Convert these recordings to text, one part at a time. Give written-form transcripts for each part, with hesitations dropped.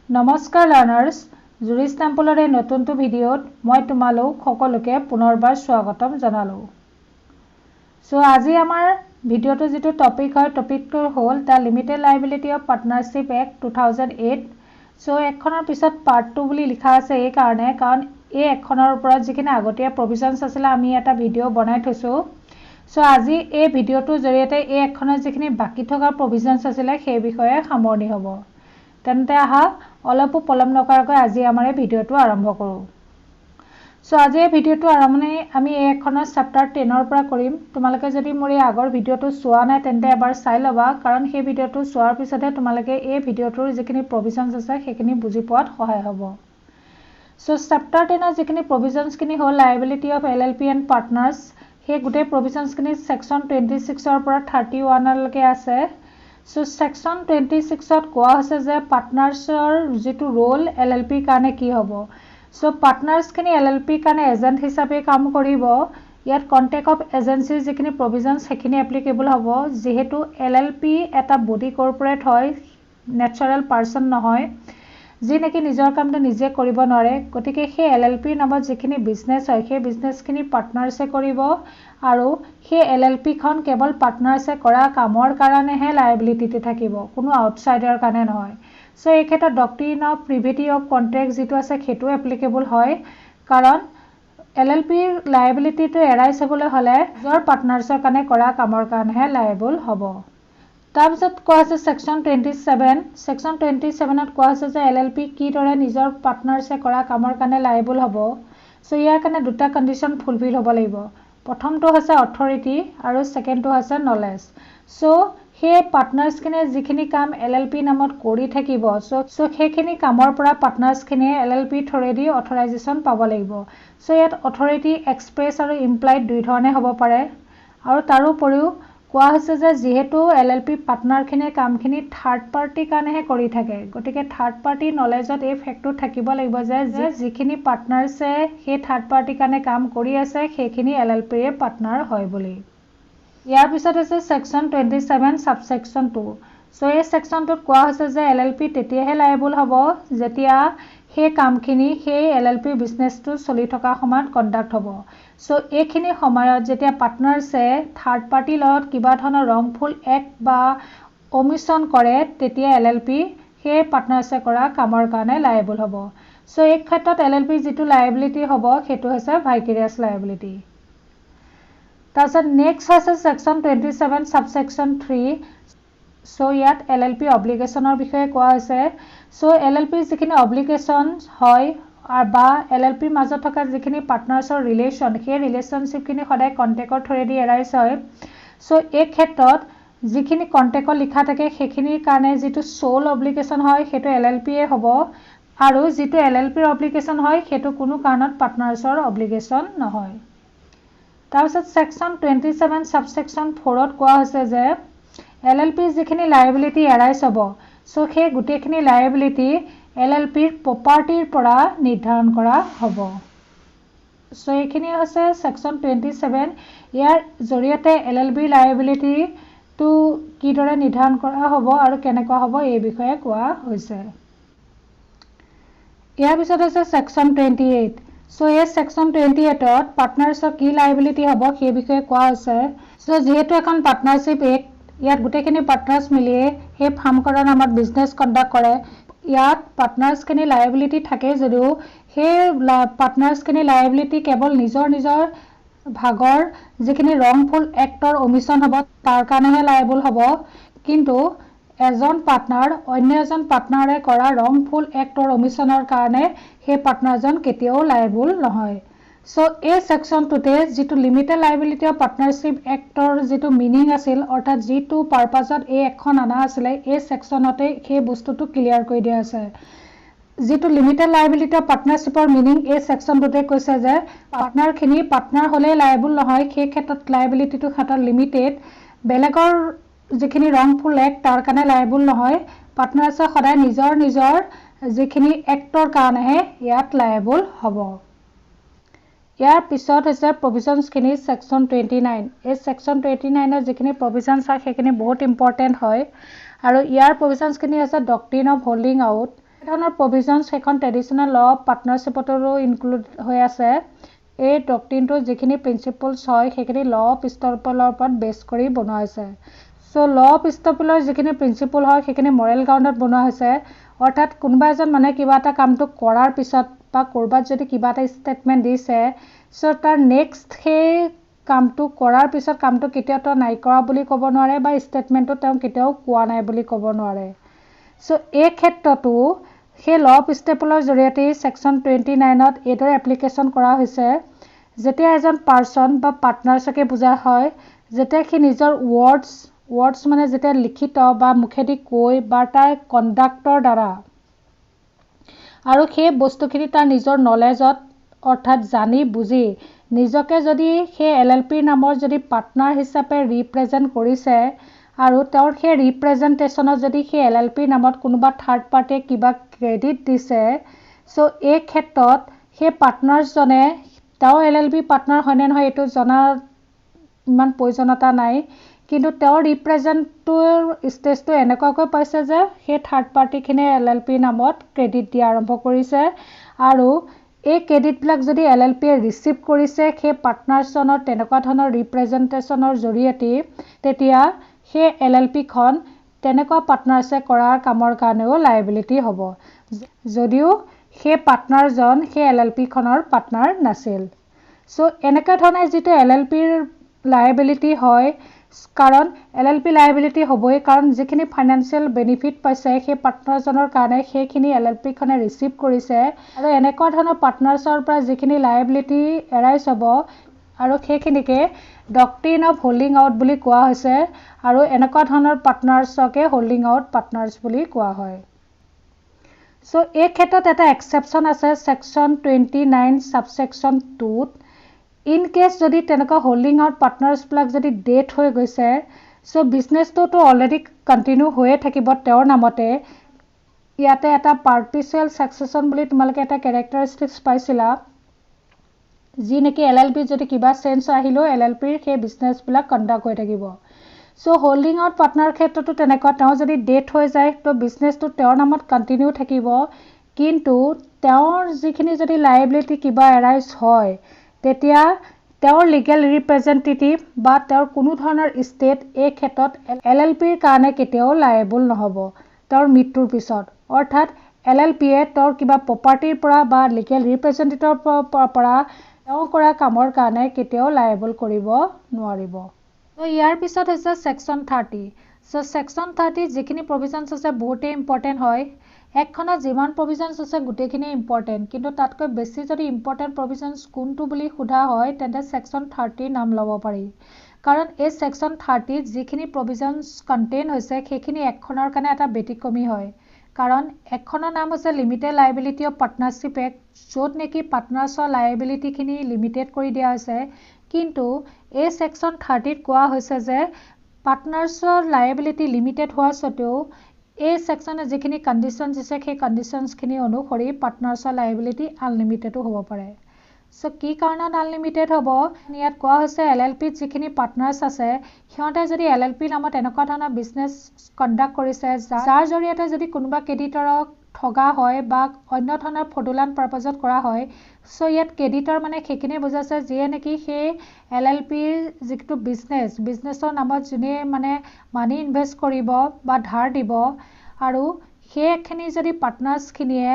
নমস্কাৰ লাৰ্নাৰ্ছ জুৰি ষ্টেম্পলৰে নতুনটো ভিডিঅ'ত মই তোমালোক সকলোকে পুনৰবাৰ স্বাগতম জনালোঁ। আজি আমাৰ ভিডিঅ'টো যিটো টপিক হয় টপিকটো হ'ল the limited liability of partnership act 2008। একখনৰ পিছত পাৰ্ট 2 বুলি লিখা আছে কাৰণ এই একখনৰ ওপৰত যিখিনি আগতীয়া প্ৰভিজনছ আছিলে আমি এটা ভিডিঅ' বনাই থৈছোঁ। আজি এই ভিডিঅ'টোৰ জৰিয়তে এই একখনৰ যিখিনি বাকী থকা প্ৰভিজনছ আছিলে সেই বিষয়ে সামৰণি হ'ব। তেন্তে আহা অলপো পলম নকৰাকৈ আজি আমাৰ এই ভিডিঅ'টো আৰম্ভ কৰোঁ। আজি এই ভিডিঅ'টো আৰম্ভণি আমি এই একখনৰ চেপ্টাৰ 10ৰ পৰা কৰিম। তোমালোকে যদি মোৰ এই আগৰ ভিডিঅ'টো চোৱা নাই তেন্তে এবাৰ চাই ল'বা, কাৰণ সেই ভিডিঅ'টো চোৱাৰ পিছতহে তোমালোকে এই ভিডিঅ'টোৰ যিখিনি প্ৰভিজনছ আছে সেইখিনি বুজি পোৱাত সহায় হ'ব। চেপ্টাৰ 10ৰ যিখিনি প্ৰভিজনছখিনি হ'ল liability of LLP and partners, সেই গোটেই প্ৰভিজনছখিনি ছেকশ্যন 26ৰ পৰা 31লৈকে আছে। ছেকশ্যন 26ত কোৱা হৈছে যে পাৰ্টনাৰ্ছৰ যিটো ৰোল LLPৰ কাৰণে কি হ'ব। পাৰ্টনাৰ্ছখিনি LLPৰ কাৰণে এজেণ্ট হিচাপে কাম কৰিব। ইয়াত কণ্টেক্ট অফ এজেঞ্চিৰ যিখিনি প্ৰভিজনছ সেইখিনি এপ্লিকেবল হ'ব, যিহেতু LLP এটা বডি কৰ্পৰেট হয়, নেচাৰেল পাৰ্চন নহয়, যি নেকি নিজৰ কামটো নিজে কৰিব নোৱাৰে। গতিকে সেই LLPৰ নামত যিখিনি বিজনেছ হয় সেই বিজনেছখিনি পাৰ্টনাৰ্ছে কৰিব, আৰু সেই LLPখন কেৱল পাৰ্টনাৰ্ছে কৰা কামৰ কাৰণেহে লাইবিলিটিটো থাকিব, কোনো আউটছাইডাৰৰ কাৰণে নহয়। এই ক্ষেত্ৰত ডক্ট্ৰিন অফ প্ৰিভিটি অফ কণ্ট্ৰেক্ট যিটো আছে সেইটো এপ্লিকেবল হয়, কাৰণ LLPৰ লাইবিলিটিটো এৰাই চাবলৈ হ'লে নিজৰ পাৰ্টনাৰ্ছৰ কাৰণে কৰা কামৰ কাৰণেহে লাইবল হ'ব। তাৰপিছত কোৱা হৈছে ছেকশ্যন 27। ছেকশ্যন 27ত কোৱা হৈছে যে LLP কিদৰে নিজৰ পাৰ্টনাৰ্ছে কৰা কামৰ কাৰণে লাইবল হ'ব। ইয়াৰ কাৰণে দুটা কণ্ডিশ্যন ফুলফিল হ'ব লাগিব। প্ৰথমটো হৈছে অথৰিটি আৰু ছেকেণ্ডটো হৈছে নলেজ। সেই পাৰ্টনাৰ্ছখিনিয়ে যিখিনি কাম LLPৰ নামত কৰি থাকিব, সেইখিনি কামৰ পৰা পাৰ্টনাৰ্ছখিনিয়ে LLPৰ থ্ৰুৱেদি অথৰাইজেশ্যন পাব লাগিব। ইয়াত অথৰিটি এক্সপ্ৰেছ আৰু ইমপ্লাইড দুই ধৰণে হ'ব পাৰে। আৰু তাৰোপৰিও কোৱা হৈছে যে যিহেতু LLP পাৰ্টনাৰখিনিয়ে কামখিনি থাৰ্ড পাৰ্টিৰ কাৰণেহে কৰি থাকে, গতিকে থাৰ্ড পাৰ্টিৰ নলেজত এই ফেক্টটো থাকিব লাগিব যে যিখিনি পাৰ্টনাৰ্ছে সেই থাৰ্ড পাৰ্টিৰ কাৰণে কাম কৰি আছে সেইখিনি LLPৰে পাৰ্টনাৰ হয় বুলি। ইয়াৰ পিছত হৈছে ছেকশ্যন 27 ছাবছেকশ্যন 2। এই ছেকশ্যনটোত কোৱা হৈছে যে LLP তেতিয়াহে লাইবল হ'ব যেতিয়া সেই কামখিনি সেই LLPৰ বিজনেছটো চলি থকা সময়ত কণ্ডাক্ট হ'ব। এইখিনি সময়ত যেতিয়া পাৰ্টনাৰ্ছে থাৰ্ড পাৰ্টিৰ লগত কিবা ধৰণৰ ৰংফুল এক্ট বা অমিশ্যন কৰে তেতিয়া LLP সেই পাৰ্টনাৰ্ছে কৰা কামৰ কাৰণে লাইবল হ'ব। এই ক্ষেত্ৰত LLPৰ যিটো লাইবিলিটি হ'ব সেইটো হৈছে ভাইকেৰিয়াছ লাইবিলিটি। তাৰপিছত নেক্সট হৈছে ছেকশ্যন 27 ছাবছেকশ্যন 3। ইয়াত LLP অব্লিগেশ্যনৰ বিষয়ে কোৱা হৈছে। LLPৰ যিখিনি অব্লিগেশ্যন হয় বা LLPৰ মাজত থকা যিখিনি পাৰ্টনাৰ্ছৰ ৰিলেশ্যন, সেই ৰিলেশ্যনশ্বিপখিনি সদায় কণ্টেক্টৰ থ্ৰুৱেদি এৰাইজ হয়। এই ক্ষেত্ৰত যিখিনি কণ্টেক্টত লিখা থাকে সেইখিনিৰ কাৰণে যিটো চ'ল অব্লিগেশ্যন হয় সেইটো LLPয়ে হ'ব, আৰু যিটো LLPৰ অব্লিগেশ্যন হয় সেইটো কোনো কাৰণত পাৰ্টনাৰ্ছৰ অব্লিগেশ্যন নহয়। তাৰপিছত ছেকশ্যন 27 ছাবছেকশ্যন 4ত কোৱা হৈছে যে LLPৰ যিখিনি লাইবিলিটি এৰাইজ হ'ব, সেই গোটেইখিনি লাইবিলিটি LLPৰ প্ৰপাৰ্টিৰ পৰা নিৰ্ধাৰণ কৰা হ'ব। এইখিনি হৈছে ছেকশ্যন 27। ইয়াৰ জৰিয়তে LLPৰ লাইবিলিটিটো কিদৰে নিৰ্ধাৰণ কৰা হ'ব আৰু কেনেকুৱা হ'ব এই বিষয়ে কোৱা হৈছে। ইয়াৰ পিছত হৈছে ছেকশ্যন 28। এই ছেকশ্যন 28ত পাৰ্টনাৰ্ছৰ কি লাইবিলিটি হ'ব সেই বিষয়ে কোৱা হৈছে। যিহেতু এখন পাৰ্টনাৰশ্বিপ এক্ট, ইয়াত গোটেইখিনি পাৰ্টনাৰ্ছ মিলিয়ে সেই ফাৰ্মখনৰ নামত বিজনেছ কণ্ডাক্ট কৰে। ইয়াত পাৰ্টনাৰ্ছখিনি লাইবিলিটি থাকে যদিও সেই পাৰ্টনাৰ্ছখিনি লাইবিলিটি কেৱল নিজৰ নিজৰ ভাগৰ যিখিনি ৰংফুল এক্টৰ অমিশ্যন হ'ব তাৰ কাৰণেহে লাইবল হ'ব, কিন্তু এজন পাৰ্টনাৰ অন্য এজন পাৰ্টনাৰে কৰা ৰংফুল এক্টৰ অমিশ্যনৰ কাৰণে সেই পাৰ্টনাৰজন কেতিয়াও লাইবল নহয়। এই ছেকশ্যনটোতে যিটো limited liability of partnership actor যিটো মিনিং আছিল, অৰ্থাৎ যিটো পাৰ্পাছত এই একখন অনা আছিলে, এই ছেকশ্যনতে সেই বস্তুটো ক্লিয়াৰ কৰি দিয়া আছে। যিটো লিমিটেড লাইবিলিটি অফ পাৰ্টনাৰশ্বিপৰ মিনিং এই ছেকশ্যনটোতে কৈছে যে পাৰ্টনাৰখিনি পাৰ্টনাৰ হ'লেই লাইবল নহয়, সেই ক্ষেত্ৰত লাইবিলিটিটো ক্ষেত্ৰত লিমিটেড, বেলেগৰ যিখিনি ৰংফুল এক্ট তাৰ কাৰণে লাইবল নহয়, পাৰ্টনাৰ্ছে সদায় নিজৰ নিজৰ যিখিনি এক্টৰ কাৰণেহে ইয়াত লাইবল হ'ব। ইয়াৰ পিছত হৈছে প্ৰভিজনছখিনি ছেকশ্যন 29। এই ছেকশ্যন 29ৰ যিখিনি প্ৰভিজনছ হয় সেইখিনি বহুত ইম্পৰ্টেণ্ট হয়, আৰু ইয়াৰ প্ৰভিজনছখিনি হৈছে ডক্ট্ৰিন অফ হোল্ডিং আউট। ধৰণৰ প্ৰভিজনছ সেইখন ট্ৰেডিশ্যনেল ল অফ পাৰ্টনাৰশ্বিপতো ইনক্লুড হৈ আছে। এই ডক্ট্ৰিনটো যিখিনি প্ৰিন্সিপলছ হয় সেইখিনি ল অফ ইষ্টপলৰ ওপৰত বেছ কৰি বনোৱা হৈছে। চ' ল অফ ইষ্টপলৰ যিখিনি প্ৰিন্সিপল হয় সেইখিনি মৰেল গ্ৰাউণ্ডত বনোৱা হৈছে। অৰ্থাৎ কোনোবা এজন মানুহে কিবা এটা কামটো কৰাৰ পিছত বা ক'ৰবাত যদি কিবা এটা ষ্টেটমেণ্ট দিছে, চ' তাৰ নেক্সট সেই কামটো কৰাৰ পিছত কামটো কেতিয়াও নাই কৰা বুলি ক'ব নোৱাৰে বা ষ্টেটমেণ্টটো তেওঁ কেতিয়াও কোৱা নাই বুলি ক'ব নোৱাৰে। চ' এই ক্ষেত্ৰতো সেই ল অফ ইষ্টপলৰ জৰিয়তে ছেকশ্যন 29ত এইদৰে এপ্লিকেশ্যন কৰা হৈছে। যেতিয়া এজন পাৰ্চন বা পাৰ্টনাৰছকে বুজা হয়, যেতিয়া সি নিজৰ ৱৰ্ডছ মানে যেতিয়া লিখিত বা মুখেদি কৈ বা তাৰ কণ্ডাক্টৰ দ্বাৰা আৰু সেই বস্তুখিনি তাৰ নিজৰ নলেজত অৰ্থাৎ জানি বুজি নিজকে যদি সেই LLPৰ নামৰ যদি পাৰ্টনাৰ হিচাপে ৰিপ্ৰেজেণ্ট কৰিছে আৰু তেওঁৰ সেই ৰিপ্ৰেজেণ্টেশ্যনত যদি সেই LLPৰ নামত কোনোবা থাৰ্ড পাৰ্টিয়ে কিবা ক্ৰেডিট দিছে, চ' এই ক্ষেত্ৰত সেই পাৰ্টনাৰজনে তেওঁ LLP পাৰ্টনাৰ হয়নে নহয় এইটো জনাৰ ইমান প্ৰয়োজনীয়তা নাই, কিন্তু তেওঁৰ ৰিপ্ৰেজেণ্টটোৰ ষ্টেজটো এনেকুৱাকৈ পাইছে যে সেই থাৰ্ড পাৰ্টিখিনিয়ে LLPৰ নামত ক্ৰেডিট দিয়া আৰম্ভ কৰিছে আৰু এই ক্ৰেডিটবিলাক যদি LLPয়ে ৰিচিভ কৰিছে সেই পাৰ্টনাৰজনৰ তেনেকুৱা ধৰণৰ ৰিপ্ৰেজেণ্টেশ্যনৰ জৰিয়তে, তেতিয়া সেই LLPখন তেনেকুৱা পাৰ্টনাৰছে কৰাৰ কামৰ কাৰণেও লাইবিলিটি হ'ব, যদিও সেই পাৰ্টনাৰজন সেই LLPখনৰ পাৰ্টনাৰ নাছিল। চ' এনেকুৱা ধৰণে যিটো LLPৰ লাইবিলিটি হয়, কাৰণ LLP লাইবিলিটি হ'বই, কাৰণ যিখিনি ফাইনেন্সিয়েল বেনিফিট পাইছে সেই পাৰ্টনাৰজনৰ কাৰণে সেইখিনি LLPখনে ৰিচিভ কৰিছে আৰু এনেকুৱা ধৰণৰ পাৰ্টনাৰছৰ পৰা যিখিনি লাইবিলিটি এৰাইজ হ'ব আৰু সেইখিনিকে ডক্ট্ৰিন অফ হোল্ডিং আউট বুলি কোৱা হৈছে আৰু এনেকুৱা ধৰণৰ পাৰ্টনাৰছকে হোল্ডিং আউট পাৰ্টনাৰছ বুলি কোৱা হয়। চ' এই ক্ষেত্ৰত এটা এক্সেপশ্যন আছে ছেকশ্যন 29 ছাবছেকশ্যন 2ত। ইন কেছ যদি তেনেকুৱা হোল্ডিং আউট পাৰ্টনাৰছবিলাক যদি ডেথ হৈ গৈছে, চ' বিজনেছটোতো অলৰেডি কণ্টিনিউ হৈয়ে থাকিব তেওঁৰ নামতে। ইয়াতে এটা পাৰ্টিচুৱেল ছাকচেছন বুলি তোমালোকে এটা কেৰেক্টাৰিষ্টিক্স পাইছিলা, যি নেকি LLPৰ যদি কিবা চেঞ্জ আহিলেও LLPৰ সেই বিজনেছবিলাক কণ্ডাক্ট হৈ থাকিব। চ' হোল্ডিং আউট পাৰ্টনাৰ ক্ষেত্ৰতো তেনেকুৱা, তেওঁ যদি ডেথ হৈ যায় তো বিজনেছটো তেওঁৰ নামত কণ্টিনিউ থাকিব, কিন্তু তেওঁৰ যিখিনি যদি লাইবিলিটি কিবা এৰাইজ হয় তেতিয়া তেওঁৰ লিগেল ৰিপ্ৰেজেণ্টেটিভ বা তেওঁৰ কোনো ধৰণৰ ষ্টেট এই ক্ষেত্ৰত LLPৰ কাৰণে কেতিয়াও লাইবল নহ'ব তেওঁৰ মৃত্যুৰ পিছত। অৰ্থাৎ LLPয়ে তেওঁৰ কিবা প্ৰপাৰ্টিৰ পৰা বা লিগেল ৰিপ্ৰেজেণ্টেটিভৰ পৰা তেওঁ কৰা কামৰ কাৰণে কেতিয়াও লাইবল কৰিব নোৱাৰিব। তো ইয়াৰ পিছত হৈছে ছেকশ্যন 30। চ' ছেকশ্যন 30 যিখিনি প্ৰভিজনছ আছে বহুতেই ইম্পৰ্টেণ্ট হয়। একখনত যিমান প্ৰভিজনছ আছে গোটেইখিনি ইম্পৰ্টেণ্ট, কিন্তু তাতকৈ বেছি যদি ইম্পৰ্টেণ্ট প্ৰভিজনছ কোনটো বুলি সোধা হয় তেন্তে ছেকশ্যন 30 নাম ল'ব পাৰি। কাৰণ এই ছেকশ্যন 30ত যিখিনি প্ৰভিজনছ কণ্টেইন হৈছে সেইখিনি একখনৰ কাৰণে এটা ব্যতিক্ৰমী হয়। কাৰণ একখনৰ নাম হৈছে limited liability of partnership act, য'ত নেকি পাৰ্টনাৰছৰ লাইবিলিটিখিনি লিমিটেড কৰি দিয়া হৈছে, কিন্তু এই ছেকশ্যন 30ত কোৱা হৈছে যে পাৰ্টনাৰছৰ লাইবিলিটি লিমিটেড হোৱা স্বত্বেও এই ছেকশ্যনে যিখিনি কণ্ডিশ্যনছ দিছে সেই কণ্ডিশ্যনছখিনি অনুসৰি পাৰ্টনাৰছৰ লাইবিলিটি আনলিমিটেডো হ'ব পাৰে। চ' কি কাৰণত আনলিমিটেড হ'ব, ইয়াত কোৱা হৈছে LLPত যিখিনি পাৰ্টনাৰ্ছ আছে সিহঁতে যদি LLPৰ নামত এনেকুৱা ধৰণৰ বিজনেছ কণ্ডাক্ট কৰিছে যাৰ জৰিয়তে যদি কোনোবা ক্ৰেডিটৰক ঠগা হয় বা অন্য ধৰণৰ ফ্ৰডুলেণ্ট পাৰ্পাজত কৰা হয়, চ' ইয়াত ক্ৰেডিটৰ মানে সেইখিনি বুজাইছে যিয়ে নেকি সেই LLPৰ যিটো বিজনেছৰ নামত যোনে মানে মানি ইনভেষ্ট কৰিব বা ধাৰ দিব আৰু সেইখিনি যদি পাৰ্টনাৰ্ছখিনিয়ে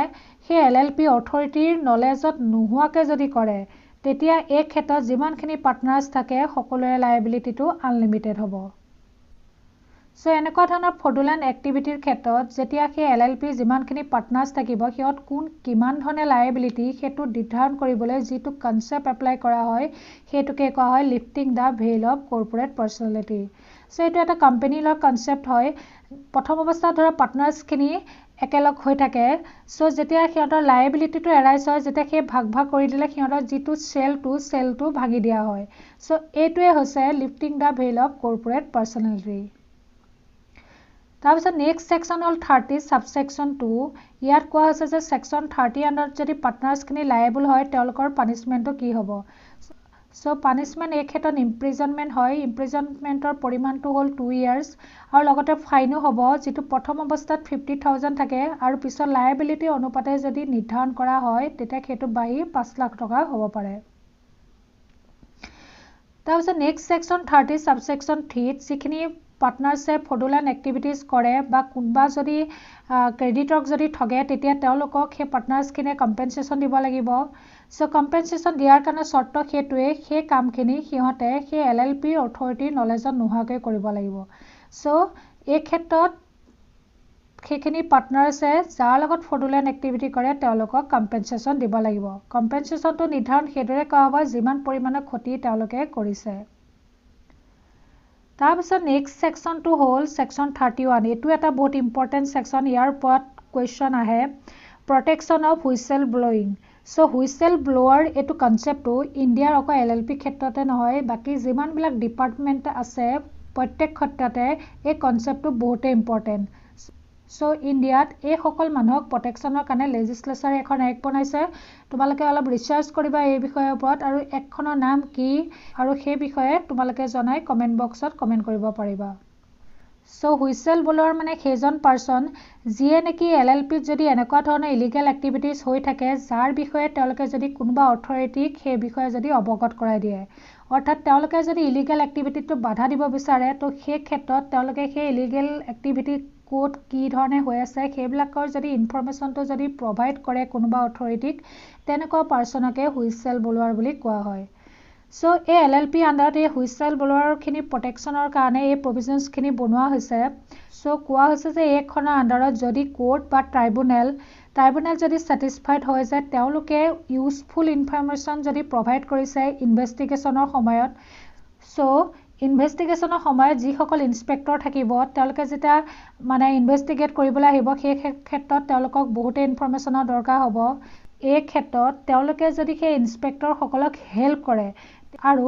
সেই LLP অথৰিটিৰ নলেজত নোহোৱাকৈ যদি কৰে, তেতিয়া এই ক্ষেত্ৰত যিমানখিনি পাৰ্টনাৰ্ছ থাকে সকলোৰে লাইবিলিটিটো আনলিমিটেড হ'ব। চ' এনেকুৱা ধৰণৰ ফ্ৰডুলেণ্ট এক্টিভিটিৰ ক্ষেত্ৰত যেতিয়া সেই LLPৰ যিমানখিনি পাৰ্টনাৰ্ছ থাকিব সিহঁত কিমান ধৰণে লাইবিলিটি সেইটো নিৰ্ধাৰণ কৰিবলৈ যিটো কনচেপ্ট এপ্লাই কৰা হয় সেইটোকে কোৱা হয় lifting the veil of corporate personality. So' এইটো এটা কোম্পানী ল' কনচেপ্ট হয়। প্ৰথম অৱস্থাত ধৰা পাৰ্টনাৰ্ছখিনি একেলগ হৈ থাকে, চ' যেতিয়া সিহঁতৰ লাইবিলিটিটো এৰাইজ হয়, যেতিয়া সেই ভাগ কৰি দিলে সিহঁতৰ যিটো চেলটো ভাঙি দিয়া হয়। চ' এইটোৱে হৈছে lifting the veil of corporate personality. তাৰপিছত নেক্সট ছেকশ্যন হ'ল 30 ছাবছেকশ্যন 2। ইয়াত কোৱা হৈছে যে ছেকশ্যন 30 আণ্ডাৰত যদি পাৰ্টনাৰ্ছখিনি লাইবল হয় তেওঁলোকৰ পানিছমেণ্টটো কি হ'ব। সো পানিশমেন্ট এই ক্ষেত্ৰত ইমপ্ৰিজনমেন্ট হয় ইমপ্ৰিজনমেন্টৰ পৰিমাণটো হ'ল 2 ইয়াৰ্স আৰু লগতে ফাইনো হ'ব যেটো প্ৰথম অৱস্থাত 50,000 থাকে আৰু পিছত লায়াবিলিটি অনুপাতে যদি নিৰ্ধাৰণ কৰা হয় তেতিয়া সেইটো বাহি 5 লাখ টকা হ'ব পাৰে তাৰপিছত নেক্সট সেকশন 30 সাবসেকশন 3 যিখিনি পাৰ্টনাৰশ্বিপ ফ্ৰডুলেন্ট এক্টিভিটিজ কৰে বা কোনবা যদি ক্ৰেডিটৰক যদি ঠগে তেতিয়া তেওঁলোকক সেই পাৰ্টনাৰছখিনে কম্পেনসেচন দিব লাগিব সো কম্পেনসেচন দিয়াৰ কাৰণে শৰ্ত হেতুৱে সেই কামখিনি সিহঁতে সেই এলএলপি অথৰিটি নলেজত নোহোৱাকৈ কৰিব লাগিব সো এই ক্ষেত্ৰত সেইখিনি পাৰ্টনাৰছে যাৰ লগত ফ্ৰডুলেন্ট এক্টিভিটি কৰে তেওঁলোকক কম্পেনসেচন দিব লাগিব কম্পেনসেচনটো নিৰ্ধাৰণ হেতুৰে কৰা হ'ব যিমান পৰিমাণৰ ক্ষতি তেওঁলোকে কৰিছে তাৰপিছত নেক্সট সেকশনটো হ'ল সেকশন 31 এটো এটা বহুত ইম্পৰ্টেন্ট সেকশন ইয়াৰ ওপৰত কোৱেশ্চন আহে protection of whistle blowing so whistle blower এটো কনসেপ্টটো ইণ্ডিয়াৰ অকল এলএলপি ক্ষেত্ৰতে নহয় বাকি যিমানবিলাক ডিপাৰ্টমেন্ট আছে প্ৰত্যেক ক্ষেত্ৰতে এই কনসেপ্টটো বহুত ইম্পৰ্টেন্ট সো ইণ্ডিয়াত এই সকল মানুহক প্ৰটেকচনৰ কাৰণে লেজিসলেচাৰ এখন এক বনাইছে তোমালোকে অলপ ৰিচাৰ্চ কৰিবা এই বিষয়ৰ ওপৰত আৰু একখনৰ নাম কি আৰু সেই বিষয়ে তোমালোকে জনাই কমেন্ট বক্সত কমেন্ট কৰিব পাৰিবা সো হুইসেল ব্লোৱাৰ মানে সেইজন পাৰসন যিয়ে নেকি এলএলপি যদি এনেকুৱা ধৰণৰ ইলিগেল এক্টিভিটিজ হৈ থাকে যাৰ বিষয়ে তেওঁলোকে যদি কোনোবা অথৰিটিক সেই বিষয়ে যদি অৱগত কৰাই দিয়ে অৰ্থাৎ তেওঁলোকে যদি ইলিগেল এক্টিভিটিটো বাধা দিব বিচাৰে তো সেই ক্ষেত্ৰত তেওঁলোকে সেই ইলিগেল এক্টিভিটি কোড কি ধৰণে হৈ আছে সেইবিলাকৰ যদি ইনফৰমেশনটো যদি প্ৰভাইড কৰে কোনোবা অথৰিটিক তেনেকুৱা পাৰসনকে হুইসেল ব্লোৱাৰ বুলি কোৱা হয় সো এই এলএলপি আন্ডাৰত এই হুইসেল ব্লোৱাৰখিনি প্ৰটেকচনৰ কাৰণে এই প্ৰভিজনছখিনি বনোৱা হৈছে সো কোৱা হৈছে যে এইখনৰ আন্ডাৰত যদি কোৰ্ট বা ট্ৰাইব্যুনেল যদি স্যাটিসফাইড হয় যে তেওঁলোকে ইউজফুল ইনফৰমেশন যদি প্ৰভাইড কৰিছে ইনভেষ্টিগেচনৰ সময়ত সো ইনভেষ্টিগেচনৰ সময়ত যিসকল ইনস্পেক্টৰ থাকিব তেওঁলোকে যেটা মানে ইনভেষ্টিগেট কৰিবলৈ আহিব সেই ক্ষেত্ৰত তেওঁলোকক বহুতে ইনফৰমেশনৰ দৰকাৰ হ'ব এই ক্ষেত্ৰত তেওঁলোকে যদি সেই ইনস্পেক্টৰ সকলক হেল্প কৰে আৰু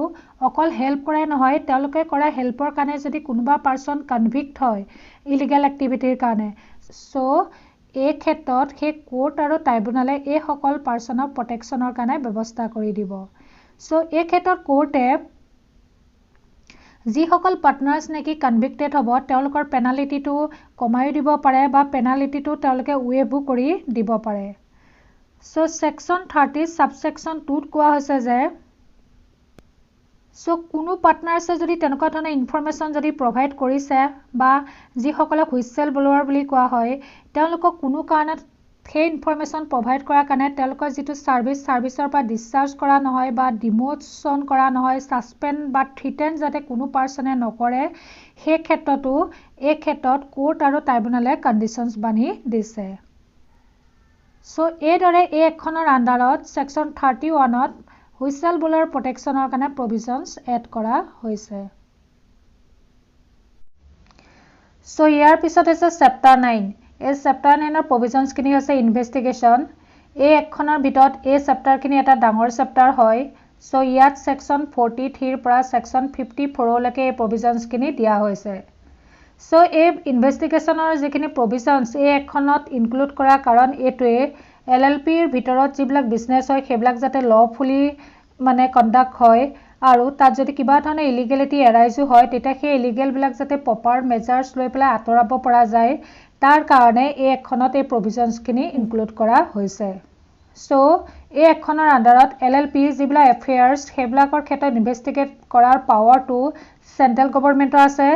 অকল হেল্প কৰাই নহয় তেওঁলোকে কৰা হেল্পৰ কাৰণে যদি কোনোবা পাৰসন কনভিক্ট হয় ইলিগেল এক্টিভিটিৰ কাৰণে সো এই ক্ষেত্ৰত সেই কোৰ্ট আৰু ট্ৰাইব্যুনেলে এই সকল পাৰসনক প্ৰটেকচনৰ কাৰণে ব্যৱস্থা কৰি দিব সো এই ক্ষেত্ৰত কোৰ্টে যিসকল পাৰ্টনাৰ্ছ নেকি কনভিক্টেড হ'ব তেওঁলোকৰ পেনাল্টিটো কমাই দিব পাৰে বা পেনাল্টিটো তেওঁলোকে ৱেভো কৰি দিব পাৰে সো সেকশন 30 সাবসেকশন 2 ত কোৱা হৈছে যে সো কোনো পাৰ্টনাৰছে যদি তেনেকুৱা ধৰণৰ ইনফৰমেশন যদি প্ৰভাইড কৰিছে বা যিসকলক হুইসেল ব্লোৱাৰ বুলি কোৱা হয় তেওঁলোকক কোনো কাৰণত সেই ইনফৰমেশন প্ৰভাইড কৰাৰ কাৰণে তেওঁলোকৰ যেটো সাৰ্ভিসৰ পৰা ডিসচাৰ্জ কৰা নহয় বা ডিমোশন কৰা নহয় সাসপেন্ড বা থ্ৰিটেন যাতে কোনো পাৰসনে নকৰে সেই ক্ষেত্ৰটো এই ক্ষেত্ৰত কোৰ্ট আৰু ট্ৰাইব্যুনেলে কন্ডিশনছ বানি দিছে সো এই দৰে এই একখনৰ আন্ডাৰত সেকশন 31ত হুইসেল ব্লোৱাৰ প্ৰটেকচনৰ কাৰণে প্ৰভিজনছ এড কৰা হৈছে সো ইয়াৰ পিছত আছে চেপ্টাৰ 9 এই চেপ্টাৰ 9 ৰ প্ৰভিজনছখিনি হৈছে ইনভেষ্টিগেচন এই একখনৰ ভিতৰত এই চেপ্টাৰখিনি এটা ডাঙৰ চেপ্টাৰ হয় সো ইয়াত সেকশন 43 ৰ পৰা সেকশন 54 লৈকে এই প্ৰভিজনছখিনি দিয়া হৈছে সো এই ইনভেষ্টিগেচনৰ যিখিনি প্ৰভিজনছ এই একখনত ইনক্লুড কৰা কাৰণ এটোৱে এলএলপিৰ ভিতৰত যিবিলাক বিজনেছ হয় সেইবিলাক যাতে লফুলি মানে কন্ডাক্ট হয় আৰু তাত যদি কিবা ধৰণৰ ইলিগেলিটি এৰাইজো হয় তেতিয়া সেই ইলিগেল বিলাক যাতে প্ৰপাৰ মেজাৰ্স লৈ পেলাই আতৰাব পৰা যায় তাৰ কাৰণে এই একখনত এই প্ৰভিজনছখিনি ইনক্লুড কৰা হৈছে সো এই একখনৰ আন্ডাৰত এলএলপি যিবিলাক এফেয়াৰ্স সেইবিলাকৰ ক্ষেত্ৰত ইনভেষ্টিগেট কৰাৰ পাৱাৰটো সেন্ট্ৰেল গভৰ্ণমেণ্টৰ আছে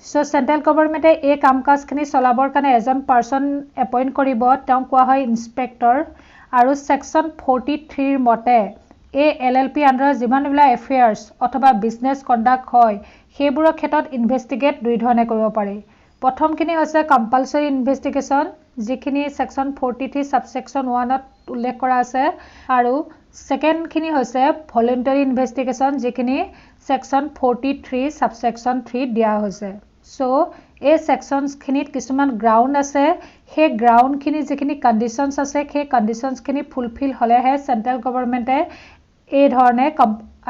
সো সেন্ট্ৰেল গভৰ্ণমেণ্টে এই কামকাজখিনি চলাবৰ কাৰণে এজন পাৰসন এপইন্ট কৰিব তেওঁ কোৱা হয় ইনস্পেক্টৰ আৰু সেকশন 43 ৰ মতে এই এলএলপি আন্ডাৰত যিমানবিলাক এফেয়াৰ্স অথবা বিজনেছ কন্ডাক্ট হয় সেইবোৰৰ ক্ষেত্ৰত ইনভেষ্টিগেট দুই ধৰণে কৰিব পাৰি প্ৰথমখিনি হৈছে কম্পালসৰি ইনভেষ্টিগেচন যিখিনি সেকশন 43 সাবসেকশন 1 ত উল্লেখ কৰা আছে আৰু সেকেন্ডখিনি হৈছে ভলান্টাৰী ইনভেষ্টিগেচন যিখিনি সেকশন 43 সাবসেকশন 3 দিয়া হৈছে সো এই সেকশনছখিনিত কিছুমান গ্ৰাউণ্ড আছে সেই গ্ৰাউণ্ডখিনি যিখিনি কন্ডিশনছ আছে সেই কন্ডিশনছখিনি ফুলফিল হলেহে সেন্ট্ৰেল গভৰ্ণমেণ্টে এই ধৰণে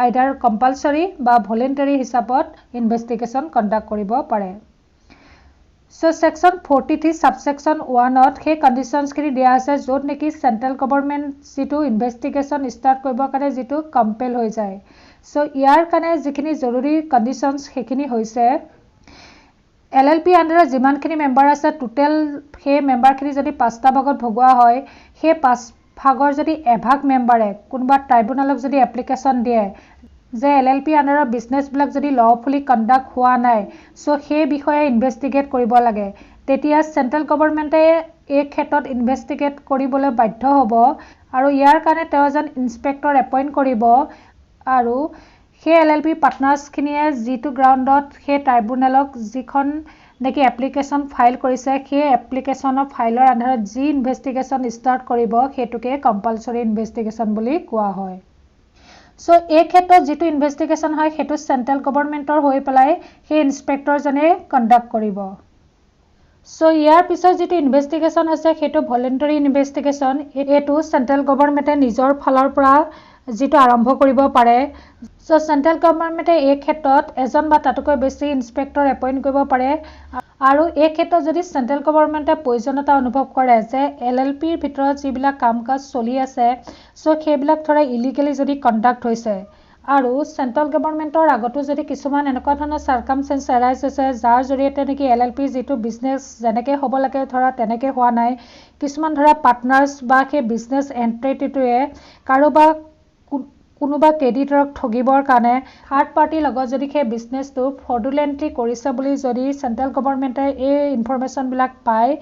আইদাৰ কম্পালসৰি বা ভলান্টাৰী হিচাপত ইনভেষ্টিগেচন কন্ডাক্ট কৰিব পাৰে সো সেকশন 43 সাবসেকশন 1 ত সেই কন্ডিশনছখিনি দিয়া আছে য'ত নেকি সেন্ট্ৰেল গভৰ্ণমেণ্ট যেটো ইনভেষ্টিগেচন ষ্টাৰ্ট কৰিবৰ কাৰণে যেটো কম্পেল হৈ যায় সো ইয়াৰ কাৰণে যিখিনি জৰুৰী কণ্ডিশ্যনছ সেইখিনি হৈছে LLP আণ্ডাৰত যিমানখিনি মেম্বাৰ আছে টোটেল সেই মেম্বাৰখিনি যদি 5টা ভাগত ভগোৱা হয় সেই 5 ভাগৰ যদি এভাগ মেম্বাৰে কোনোবা ট্ৰাইব্যুনেলক যদি এপ্লিকেশ্যন দিয়ে যে LLP আণ্ডাৰৰ বিজনেছবিলাক যদি লফুলি কণ্ডাক্ট হোৱা নাই সো সেই বিষয়ে ইনভেষ্টিগেট কৰিব লাগে তেতিয়া চেণ্ট্ৰেল গভৰ্ণমেণ্টে এই ক্ষেত্ৰত ইনভেষ্টিগেট কৰিবলৈ বাধ্য হ'ব আৰু ইয়াৰ কাৰণে তেওঁ এজন ইনস্পেক্টৰ এপইণ্ট কৰিব আৰু সেই LLP পাৰ্টনাৰ্ছখিনিয়ে যিটো গ্ৰাউণ্ডত সেই ট্ৰাইব্যুনেলক যিখন নেকি এপ্লিকেশ্যন ফাইল কৰিছে সেই এপ্লিকেশ্যনৰ ফাইলৰ আধাৰত যি ইনভেষ্টিগেশ্যন ষ্টাৰ্ট কৰিব সেইটোকে কম্পালচৰি ইনভেষ্টিগেশ্যন বুলি কোৱা হয় সো এই ক্ষেত্ৰত যিটো ইনভেষ্টিগেশ্যন হয় সেইটো চেণ্ট্ৰেল গভৰ্ণমেণ্টৰ হৈ পেলাই সেই ইনস্পেক্টৰজনে কণ্ডাক্ট কৰিব সো ইয়াৰ পিছত যিটো ইনভেষ্টিগেশ্যন আছে সেইটো ভলেণ্টাৰী ইনভেষ্টিগেশ্যন এইটো চেণ্ট্ৰেল গভৰ্ণমেণ্টে নিজৰ ফালৰ পৰা যিটো আৰম্ভ কৰিব পাৰে সো চেণ্ট্ৰেল গভৰ্ণমেণ্টে এই ক্ষেত্ৰত এজন বা তাতকৈ বেছি ইনস্পেক্টৰ এপইণ্ট কৰিব পাৰে আৰু এই ক্ষেত্ৰত যদি চেণ্ট্ৰেল গভৰ্ণমেণ্টে প্ৰয়োজনীয়তা অনুভৱ কৰে যে LLPৰ ভিতৰত যিবিলাক কাম কাজ চলি আছে সো সেইবিলাক ধৰা ইলিগেলি যদি কণ্ডাক্ট হৈছে আৰু চেণ্ট্ৰেল গভৰ্ণমেণ্টৰ আগতো যদি কিছুমান এনেকুৱা ধৰণৰ চাৰ্কামষ্টেঞ্চ এৰাইজ হৈছে যাৰ জৰিয়তে নেকি LLP যিটো বিজনেছ যেনেকৈ হ'ব লাগে ধৰা তেনেকৈ হোৱা নাই কিছুমান ধৰা পাৰ্টনাৰ্ছ বা সেই বিজনেছ এণ্টিটিটোৱে কাৰোবাক কোনোবা ক্ৰেডিটৰক ঠগিবৰ কাৰণে থাৰ্ড পাৰ্টিৰ লগত যদি সেই বিজনেছটো ফ্ৰডুলেণ্টলি কৰিছে বুলি যদি চেণ্ট্ৰেল গভৰ্ণমেণ্টে এই ইনফৰমেশ্যনবিলাক পায়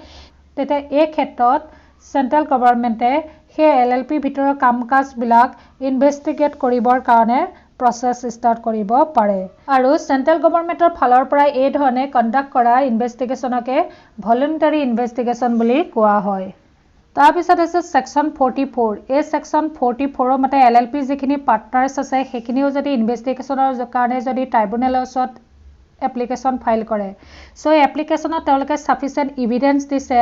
তেতিয়া এই ক্ষেত্ৰত চেণ্ট্ৰেল গভৰ্ণমেণ্টে সেই LLPৰ ভিতৰৰ কাম কাজবিলাক ইনভেষ্টিগেট কৰিবৰ কাৰণে প্ৰচেছ ষ্টাৰ্ট কৰিব পাৰে আৰু চেণ্ট্ৰেল গভৰ্ণমেণ্টৰ ফালৰ পৰা এই ধৰণে কণ্ডাক্ট কৰা ইনভেষ্টিগেশ্যনকে ভলেণ্টাৰী ইনভেষ্টিগেশ্যন বুলি কোৱা হয় তাৰপিছত আছে ছেকশ্যন 44 এই ছেকশ্যন 44ৰ মতে LLPৰ যিখিনি পাৰ্টনাৰ্ছ আছে সেইখিনিও যদি ইনভেষ্টিগেশ্যনৰ কাৰণে যদি ট্ৰাইব্যুনেলৰ ওচৰত এপ্লিকেশ্যন ফাইল কৰে সো এই এপ্লিকেশ্যনত তেওঁলোকে ছাফিচিয়েণ্ট ইভিডেন্স দিছে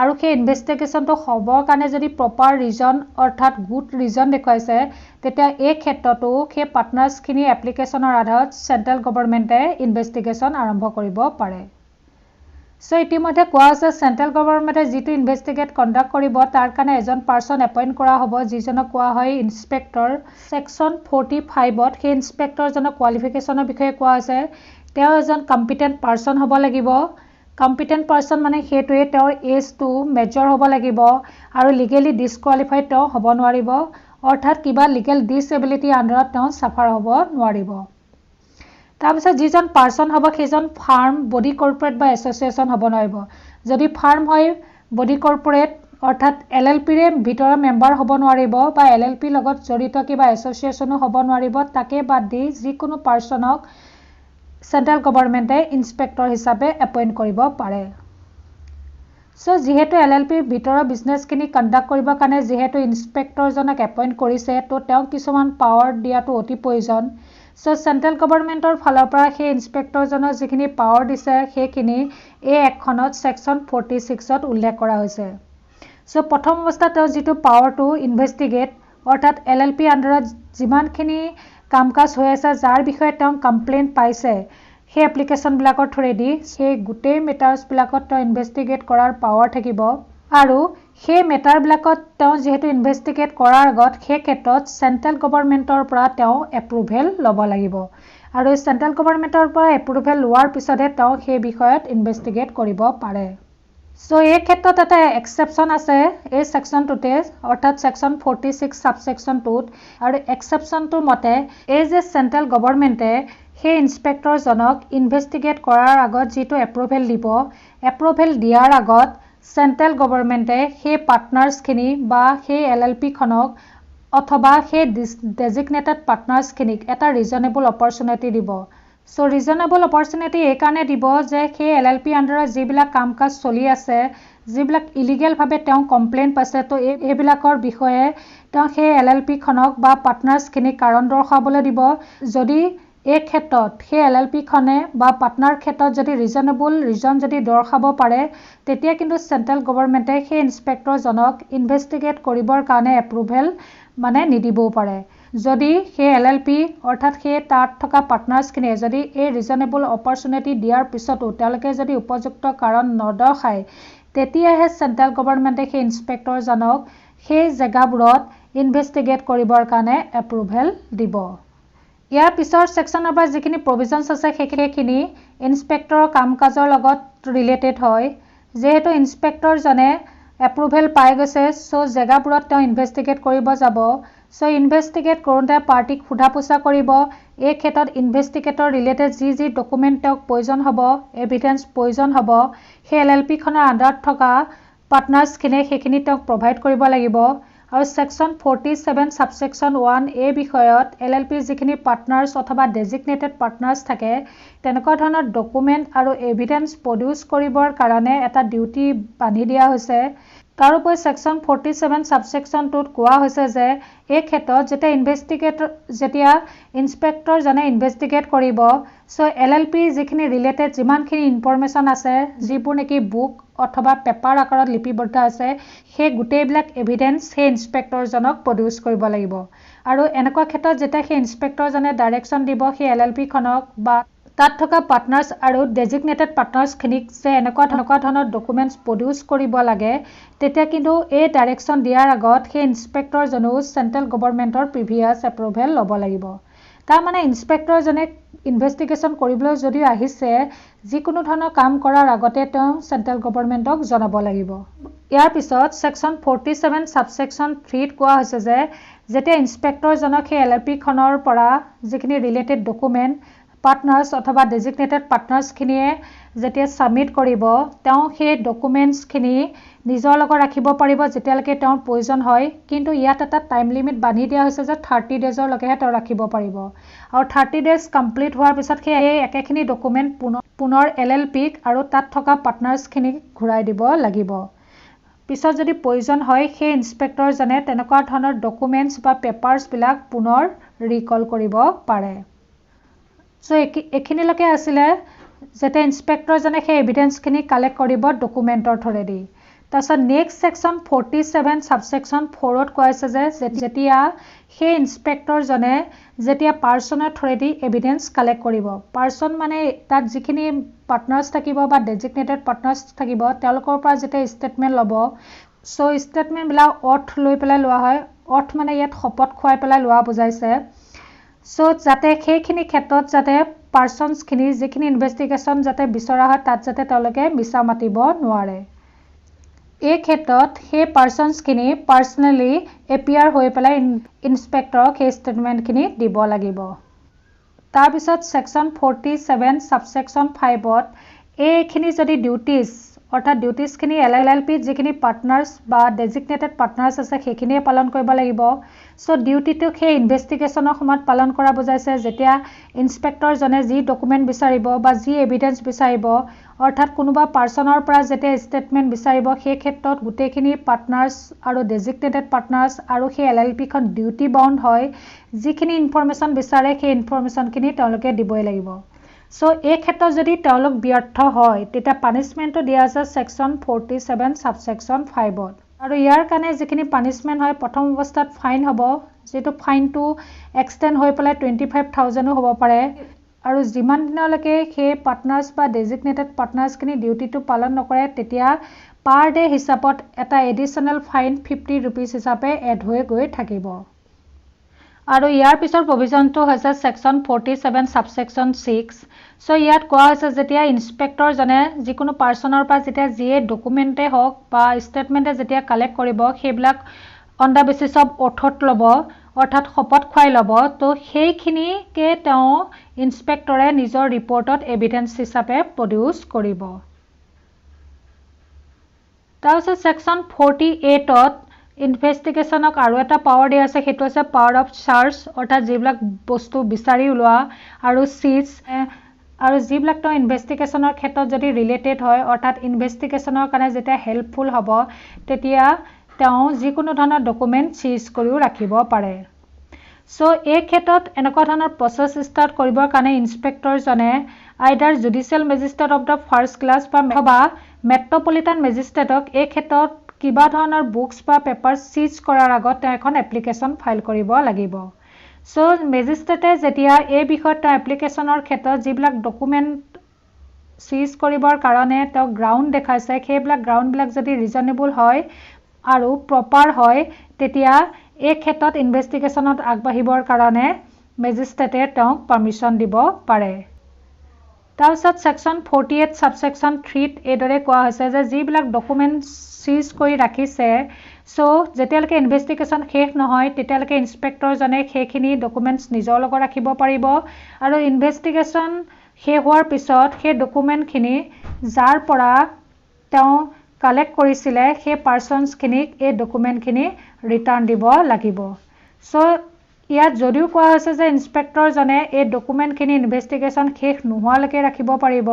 আৰু সেই ইনভেষ্টিগেশ্যনটো হ'বৰ কাৰণে যদি প্ৰপাৰ ৰিজন অৰ্থাৎ গুড ৰিজন দেখুৱাইছে তেতিয়া এই ক্ষেত্ৰতো সেই পাৰ্টনাৰ্ছখিনি এপ্লিকেশ্যনৰ আধাৰত চেণ্ট্ৰেল গভৰ্ণমেণ্টে ইনভেষ্টিগেশ্যন আৰম্ভ কৰিব পাৰে সো ইতিমধ্যে কোৱা আছে চেণ্ট্ৰেল গভৰ্ণমেণ্টে যিটো ইনভেষ্টিগেট কণ্ডাক্ট কৰিব তাৰ কাৰণে এজন পাৰ্চন এপইণ্ট কৰা হ'ব যিজনক কোৱা হয় ইনস্পেক্টৰ ছেকশ্যন 45ত সেই ইনস্পেক্টৰজনৰ কোৱালিফিকেশ্যনৰ বিষয়ে কোৱা হৈছে তেওঁ এজন কম্পিটেণ্ট পাৰ্চন হ'ব লাগিব কম্পিটেণ্ট পাৰ্চন মানে সেইটোৱে তেওঁৰ এজটো মেজৰ হ'ব লাগিব আৰু লিগেলি ডিছকুৱালিফাইড তেওঁ হ'ব নোৱাৰিব অৰ্থাৎ কিবা লিগেল ডিছেবিলিটি আণ্ডাৰত তেওঁ চাফাৰ হ'ব নোৱাৰিব তাৰপিছত যিজন পাৰ্চন হ'ব সেইজন ফাৰ্ম বডি কৰ্পৰেট বা এছ'চিয়েশ্যন হ'ব নোৱাৰিব যদি ফাৰ্ম হয় বডি কৰ্পৰেট অৰ্থাৎ LLPৰে ভিতৰৰ মেম্বাৰ হ'ব নোৱাৰিব বা LLPৰ লগত জড়িত কিবা এছ'চিয়েশ্যনো হ'ব নোৱাৰিব তাকে বাদ দি যিকোনো পাৰ্চনক চেণ্ট্ৰেল গভৰ্ণমেণ্টে ইনস্পেক্টৰ হিচাপে এপইণ্ট কৰিব পাৰে সো যিহেতু LLPৰ ভিতৰৰ বিজনেছখিনি কণ্ডাক্ট কৰিবৰ কাৰণে যিহেতু ইনস্পেক্টৰজনক এপইণ্ট কৰিছে তো তেওঁক কিছুমান পাৱাৰ দিয়াটো অতি প্ৰয়োজন সো চেণ্ট্ৰেল গভৰ্ণমেণ্টৰ ফালৰ পৰা সেই ইনস্পেক্টৰজনক যিখিনি পাৱাৰ দিছে সেইখিনি এই একখনত ছেকশ্যন 46ত উল্লেখ কৰা হৈছে সো প্ৰথম অৱস্থাত তেওঁ যিটো পাৱাৰটো ইনভেষ্টিগেট অৰ্থাৎ LLPৰ আণ্ডাৰত যিমানখিনি কাম কাজ হৈ আছে যাৰ বিষয়ে তেওঁ কমপ্লেইন পাইছে সেই এপ্লিকেশ্যনবিলাকৰ থ্ৰুৱেদি সেই গোটেই মেটাৰ্ছবিলাকত তেওঁ ইনভেষ্টিগেট কৰাৰ পাৱাৰ থাকিব আৰু সেই মেটাৰবিলাকত তেওঁ যিহেতু ইনভেষ্টিগেট কৰাৰ আগত সেই ক্ষেত্ৰত চেণ্ট্ৰেল গভৰ্ণমেণ্টৰ পৰা তেওঁ এপ্ৰুভেল ল'ব লাগিব আৰু চেণ্ট্ৰেল গভৰ্ণমেণ্টৰ পৰা এপ্ৰুভেল লোৱাৰ পিছতহে তেওঁ সেই বিষয়ত ইনভেষ্টিগেট কৰিব পাৰে সো এই ক্ষেত্ৰত এটা এক্সেপশ্যন আছে এই ছেকশ্যনটোতে অৰ্থাৎ ছেকশ্যন 46 ছাবছেকশ্যনটোত আৰু এক্সেপশ্যনটোৰ মতে এই যে চেণ্ট্ৰেল গভৰ্ণমেণ্টে সেই ইনস্পেক্টৰজনক ইনভেষ্টিগেট কৰাৰ আগত যিটো এপ্ৰুভেল দিব এপ্ৰুভেল দিয়াৰ আগত চেণ্ট্ৰেল গভৰ্ণমেণ্টে সেই পাৰ্টনাৰ্ছখিনি বা সেই LLPখনক অথবা সেই ডেজিগনেটেড পাৰ্টনাৰ্ছখিনিক এটা ৰিজনেবল অপৰচুনিটি দিব সো ৰিজনেবল অপৰচুনিটি এই কাৰণে দিব যে সেই LLPৰ আণ্ডাৰত যিবিলাক কাম কাজ চলি আছে যিবিলাক ইলিগেলভাৱে তেওঁ কমপ্লেইন পাইছে তো এইবিলাকৰ বিষয়ে তেওঁ সেই LLPখনক বা পাৰ্টনাৰ্ছখিনিক কাৰণ দৰ্শাবলৈ দিব যদি এই ক্ষেত্ৰত সেই LLPখনে বা পাৰ্টনাৰ ক্ষেত্ৰত যদি ৰিজনেবল ৰিজন যদি দৰ্শাব পাৰে তেতিয়া কিন্তু চেণ্ট্ৰেল গভৰ্ণমেণ্টে সেই ইনস্পেক্টৰজনক ইনভেষ্টিগেট কৰিবৰ কাৰণে এপ্ৰুভেল মানে নিদিবও পাৰে যদি সেই LLP অৰ্থাৎ সেই তাত থকা পাৰ্টনাৰ্ছখিনিয়ে যদি এই ৰিজনেবল অপৰচুনিটি দিয়াৰ পিছতো তেওঁলোকে যদি উপযুক্ত কাৰণ নদৰ্শায় তেতিয়াহে চেণ্ট্ৰেল গভৰ্ণমেণ্টে সেই ইনস্পেক্টৰজনক সেই জেগাবোৰত ইনভেষ্টিগেট কৰিবৰ কাৰণে এপ্ৰুভেল দিব ইয়াৰ পিছৰ সেকশনৰ পৰা যিখিনি প্ৰভিজনছ আছে সেইখিনি ইনস্পেক্টৰৰ কাম-কাজৰ লগত ৰিলেটেড হয়। যেহেতু ইনস্পেক্টৰ জনে এপ্ৰুভেল পাই গৈছে, সো জেগাবোৰত তেওঁ ইনভেষ্টিগেট কৰিব যাব। সো ইনভেষ্টিগেট কৰোঁতে পাৰ্টিক সোধা পোছা কৰিব। এই ক্ষেত্ৰত ইনভেষ্টিগেটৰ ৰিলেটেড যি ডকুমেণ্ট তেওঁক প্ৰয়োজন হ'ব, এভিডেন্স প্ৰয়োজন হ'ব, সেই LLP খনৰ আণ্ডাৰত থকা পাৰ্টনাৰ্ছখিনিয়ে সেইখিনি তেওঁক প্ৰভাইড কৰিব লাগিব। আৰু সেকশন 47 সাবসেকশন 1 এই বিষয়ত LLP যিখিনি পাৰ্টনাৰ্ছ অথবা ডেজিগনেটেড পাৰ্টনাৰ্ছ থাকে, তেনেকুৱা ধৰণৰ ডকুমেণ্ট আৰু এভিডেন্স প্ৰডিউচ কৰিবৰ কাৰণে এটা ডিউটি বান্ধি দিয়া হৈছে। তাৰোপৰি সেকশন 47 সাবসেকশন 2ত কোৱা হৈছে যে এই ক্ষেত্ৰত যেতিয়া ইনস্পেক্টৰ জনে ইনভেষ্টিগেট কৰিব, সো LLP যিখিনি ৰিলেটেড যিমানখিনি ইনফৰমেশ্যন আছে, যিবোৰ নেকি বুক অথবা পেপাৰ আকাৰত লিপিবদ্ধ আছে, সেই গোটেইবিলাক এভিডেন্স সেই ইনস্পেক্টৰজনক প্ৰডিউচ কৰিব লাগিব। আৰু এনেকুৱা ক্ষেত্ৰত যেতিয়া সেই ইনস্পেক্টৰজনে ডাইৰেকশ্যন দিব সেই LLP খনক বা তাত থকা পাৰ্টনাৰ্ছ আৰু ডেজিগনেটেড পাৰ্টনাৰ্ছখিনিক যে এনেকুৱা ধৰণৰ ডকুমেণ্টছ প্ৰডিউচ কৰিব লাগে, তেতিয়া কিন্তু এই ডাইৰেকশ্যন দিয়াৰ আগত সেই ইনস্পেক্টৰজনেও চেণ্ট্ৰেল গভৰ্ণমেণ্টৰ প্ৰিভিয়াছ এপ্ৰুভেল ল'ব লাগিব। তাৰমানে ইনস্পেক্টৰজনে ইনভেষ্টিগেশ্যন কৰিবলৈ যদিও আহিছে, যিকোনো ধৰণৰ কাম কৰাৰ আগতে তেওঁ চেণ্ট্ৰেল গভৰ্ণমেণ্টক জনাব লাগিব। ইয়াৰ পিছত সেকশন 47 সাবসেকশন 3ত কোৱা হৈছে যে যেতিয়া ইনস্পেক্টৰজনক সেই LLP খনৰ পৰা যিখিনি ৰিলেটেড ডকুমেণ্ট পাৰ্টনাৰ্ছ অথবা ডেজিগনেটেড পাৰ্টনাৰ্ছখিনিয়ে যেতিয়া ছাবমিট কৰিব, তেওঁ সেই ডকুমেণ্টছখিনি নিজৰ লগত ৰাখিব পাৰিব যেতিয়ালৈকে তেওঁৰ প্ৰয়োজন হয়। কিন্তু ইয়াত এটা টাইম লিমিট বান্ধি দিয়া হৈছে যে 30 ডেজলৈকেহে তেওঁ ৰাখিব পাৰিব। আৰু 30 ডেজ কমপ্লিট হোৱাৰ পিছত সেই একেখিনি ডকুমেণ্ট পুনৰ LLPক আৰু তাত থকা পাৰ্টনাৰ্ছখিনিক ঘূৰাই দিব লাগিব। পিছত যদি প্ৰয়োজন হয়, সেই ইনস্পেক্টৰজনে তেনেকুৱা ধৰণৰ ডকুমেণ্টছ বা পেপাৰ্ছবিলাক পুনৰ ৰিকল কৰিব পাৰে। সো এইখিনিলৈকে আছিলে যেতিয়া ইনস্পেক্টৰজনে সেই এভিডেন্সখিনি কালেক্ট কৰিব ডকুমেণ্টৰ থ্ৰুৱেদি। তাৰপিছত নেক্সট সেকশন 47 সাবসেকশন 4ত কোৱা হৈছে যে যেতিয়া সেই ইনস্পেক্টৰজনে যেতিয়া পাৰ্চনৰ থ্ৰুৱেদি এভিডেন্স কালেক্ট কৰিব, পাৰ্চন মানে তাত যিখিনি পাৰ্টনাৰ্ছ থাকিব বা ডেজিগনেটেড পাৰ্টনাৰ্ছ থাকিব, তেওঁলোকৰ পৰা যেতিয়া ষ্টেটমেণ্ট ল'ব, সো ষ্টেটমেণ্টবিলাক অথ লৈ পেলাই লোৱা হয়। অথ মানে ইয়াত শপত খুৱাই পেলাই লোৱা বুজাইছে। সো যাতে সেইখিনি ক্ষেত্ৰত যাতে পাৰ্চনছখিনি যিখিনি ইনভেষ্টিগেশ্যন যাতে বিচৰা হয়, তাত যাতে তেওঁলোকে মিছা মাতিব নোৱাৰে। এই ক্ষেত্ৰত সেই পাৰ্চনছখিনি পাৰ্চনেলি এপিয়াৰ হৈ পেলাই ইনস্পেক্টৰক সেই ষ্টেটমেণ্টখিনি দিব লাগিব। তাৰপিছত সেকশন 47 সাবসেকশন 5ত এইখিনি যদি ডিউটিজ অৰ্থাৎ ডিউটিজখিনি LLPত যিখিনি পাৰ্টনাৰ্ছ বা ডেজিগনেটেড পাৰ্টনাৰ্ছ আছে সেইখিনিয়ে পালন কৰিব লাগিব। সো ডিউটিটো সেই ইনভেষ্টিগেশ্যনৰ সময়ত পালন কৰা বুজাইছে। যেতিয়া ইনস্পেক্টৰজনে যি ডকুমেণ্ট বিচাৰিব বা যি এভিডেন্স বিচাৰিব, অৰ্থাৎ কোনোবা পাৰ্চনৰ পৰা যেতিয়া ষ্টেটমেণ্ট বিচাৰিব, সেই ক্ষেত্ৰত গোটেইখিনি পাৰ্টনাৰ্ছ আৰু ডেজিগনেটেড পাৰ্টনাৰ্ছ আৰু সেই LLPখন ডিউটি বাউণ্ড হয়। যিখিনি ইনফৰমেশ্যন বিচাৰে সেই ইনফৰমেশ্যনখিনি তেওঁলোকে দিবই লাগিব। সো এই ক্ষেত্ৰত যদি তেওঁলোক ব্যৰ্থ হয়, তেতিয়া পানিছমেণ্টটো দিয়া আছে সেকশন 47 সাবসেকশন 5ত। আৰু ইয়াৰ কাৰণে যিখিনি পানিছমেণ্ট হয়, প্ৰথম অৱস্থাত ফাইন হ'ব, যিটো ফাইনটো এক্সটেণ্ড হৈ পেলাই 25,000 হ'ব পাৰে। আৰু যিমান দিনলৈকে সেই পাৰ্টনাৰ্ছ বা ডেজিগনেটেড পাৰ্টনাৰ্ছখিনি ডিউটিটো পালন নকৰে, তেতিয়া পাৰ ডে হিচাপত এটা এডিশ্যনেল ফাইন 50 rupees হিচাপে এড হৈ গৈ থাকিব। আৰু ইয়াৰ পিছৰ প্ৰভিজনটো হৈছে সেকশন 47 সাবসেকশন 6। সো ইয়াত কোৱা হৈছে যেতিয়া ইনস্পেক্টৰজনে যিকোনো পাৰ্চনৰ পৰা যেতিয়া যিয়ে ডকুমেণ্টে হওক বা ষ্টেটমেণ্টে যেতিয়া কালেক্ট কৰিব, সেইবিলাক অন দ্য বেচিছ অফ অথত ল'ব, অৰ্থাৎ শপত খুৱাই ল'ব। তো সেইখিনিকে তেওঁ ইনস্পেক্টৰে নিজৰ ৰিপৰ্টত এভিডেন্স হিচাপে প্ৰডিউচ কৰিব। তাৰপিছত সেকশন 48ত ইনভেষ্টিগেশ্যনক আৰু এটা পাৱাৰ দিয়া আছে, সেইটো হৈছে পাৱাৰ অফ চাৰ্জ, অৰ্থাৎ যিবিলাক বস্তু বিচাৰি ওলোৱা আৰু চিজ, আৰু যিবিলাক তেওঁ ইনভেষ্টিগেশ্যনৰ ক্ষেত্ৰত যদি ৰিলেটেড হয়, অৰ্থাৎ ইনভেষ্টিগেশ্যনৰ কাৰণে যেতিয়া হেল্পফুল হ'ব, তেতিয়া তেওঁ যিকোনো ধৰণৰ ডকুমেণ্ট চিজ কৰিও ৰাখিব পাৰে। সো এই ক্ষেত্ৰত এনেকুৱা ধৰণৰ প্ৰচেছ ষ্টাৰ্ট কৰিবৰ কাৰণে ইনস্পেক্টৰজনে either judicial magistrate of the first class বা মেট্ৰপলিটান মেজিষ্ট্ৰেটক এই ক্ষেত্ৰত কিবা ধৰণৰ বুকছ বা পেপাৰ চিজ কৰাৰ আগত তেওঁ এখন এপ্লিকেশ্যন ফাইল কৰিব লাগিব। সো মেজিষ্ট্ৰেটে যেতিয়া এই বিষয়ত তেওঁ এপ্লিকেশ্যনৰ ক্ষেত্ৰত যিবিলাক ডকুমেণ্ট চিজ কৰিবৰ কাৰণে তেওঁ গ্ৰাউণ্ড দেখাইছে, সেইবিলাক গ্ৰাউণ্ডবিলাক যদি ৰিজনেবল হয় আৰু প্ৰপাৰ হয়, তেতিয়া এই ক্ষেত্ৰত ইনভেষ্টিগেশ্যনত আগবাঢ়িবৰ কাৰণে মেজিষ্ট্ৰেটে তেওঁক পাৰ্মিশ্যন দিব পাৰে। তাৰপিছত ছেকশ্যন 48 ছাবছেকশ্যন 3 এইদৰে কোৱা হৈছে যে যিবিলাক ডকুমেণ্ট চিজ কৰি ৰাখিছে যেতিয়ালৈকে ইনভেষ্টিগেশ্যন শেষ নহয় তেতিয়ালৈকে ইনস্পেক্টৰজনে সেইখিনি ডকুমেণ্টছ নিজৰ লগত ৰাখিব পাৰিব আৰু ইনভেষ্টিগেশ্যন শেষ হোৱাৰ পিছত সেই ডকুমেণ্টখিনি যাৰ পৰা তেওঁ কালেক্ট কৰিছিলে সেই পাৰ্চনছখিনিক এই ডকুমেণ্টখিনি ৰিটাৰ্ণ দিব লাগিব। ইয়াত যদিও কোৱা হৈছে যে ইনস্পেক্টৰজনে এই ডকুমেণ্টখিনি ইনভেষ্টিগেশ্যন শেষ নোহোৱালৈকে ৰাখিব পাৰিব,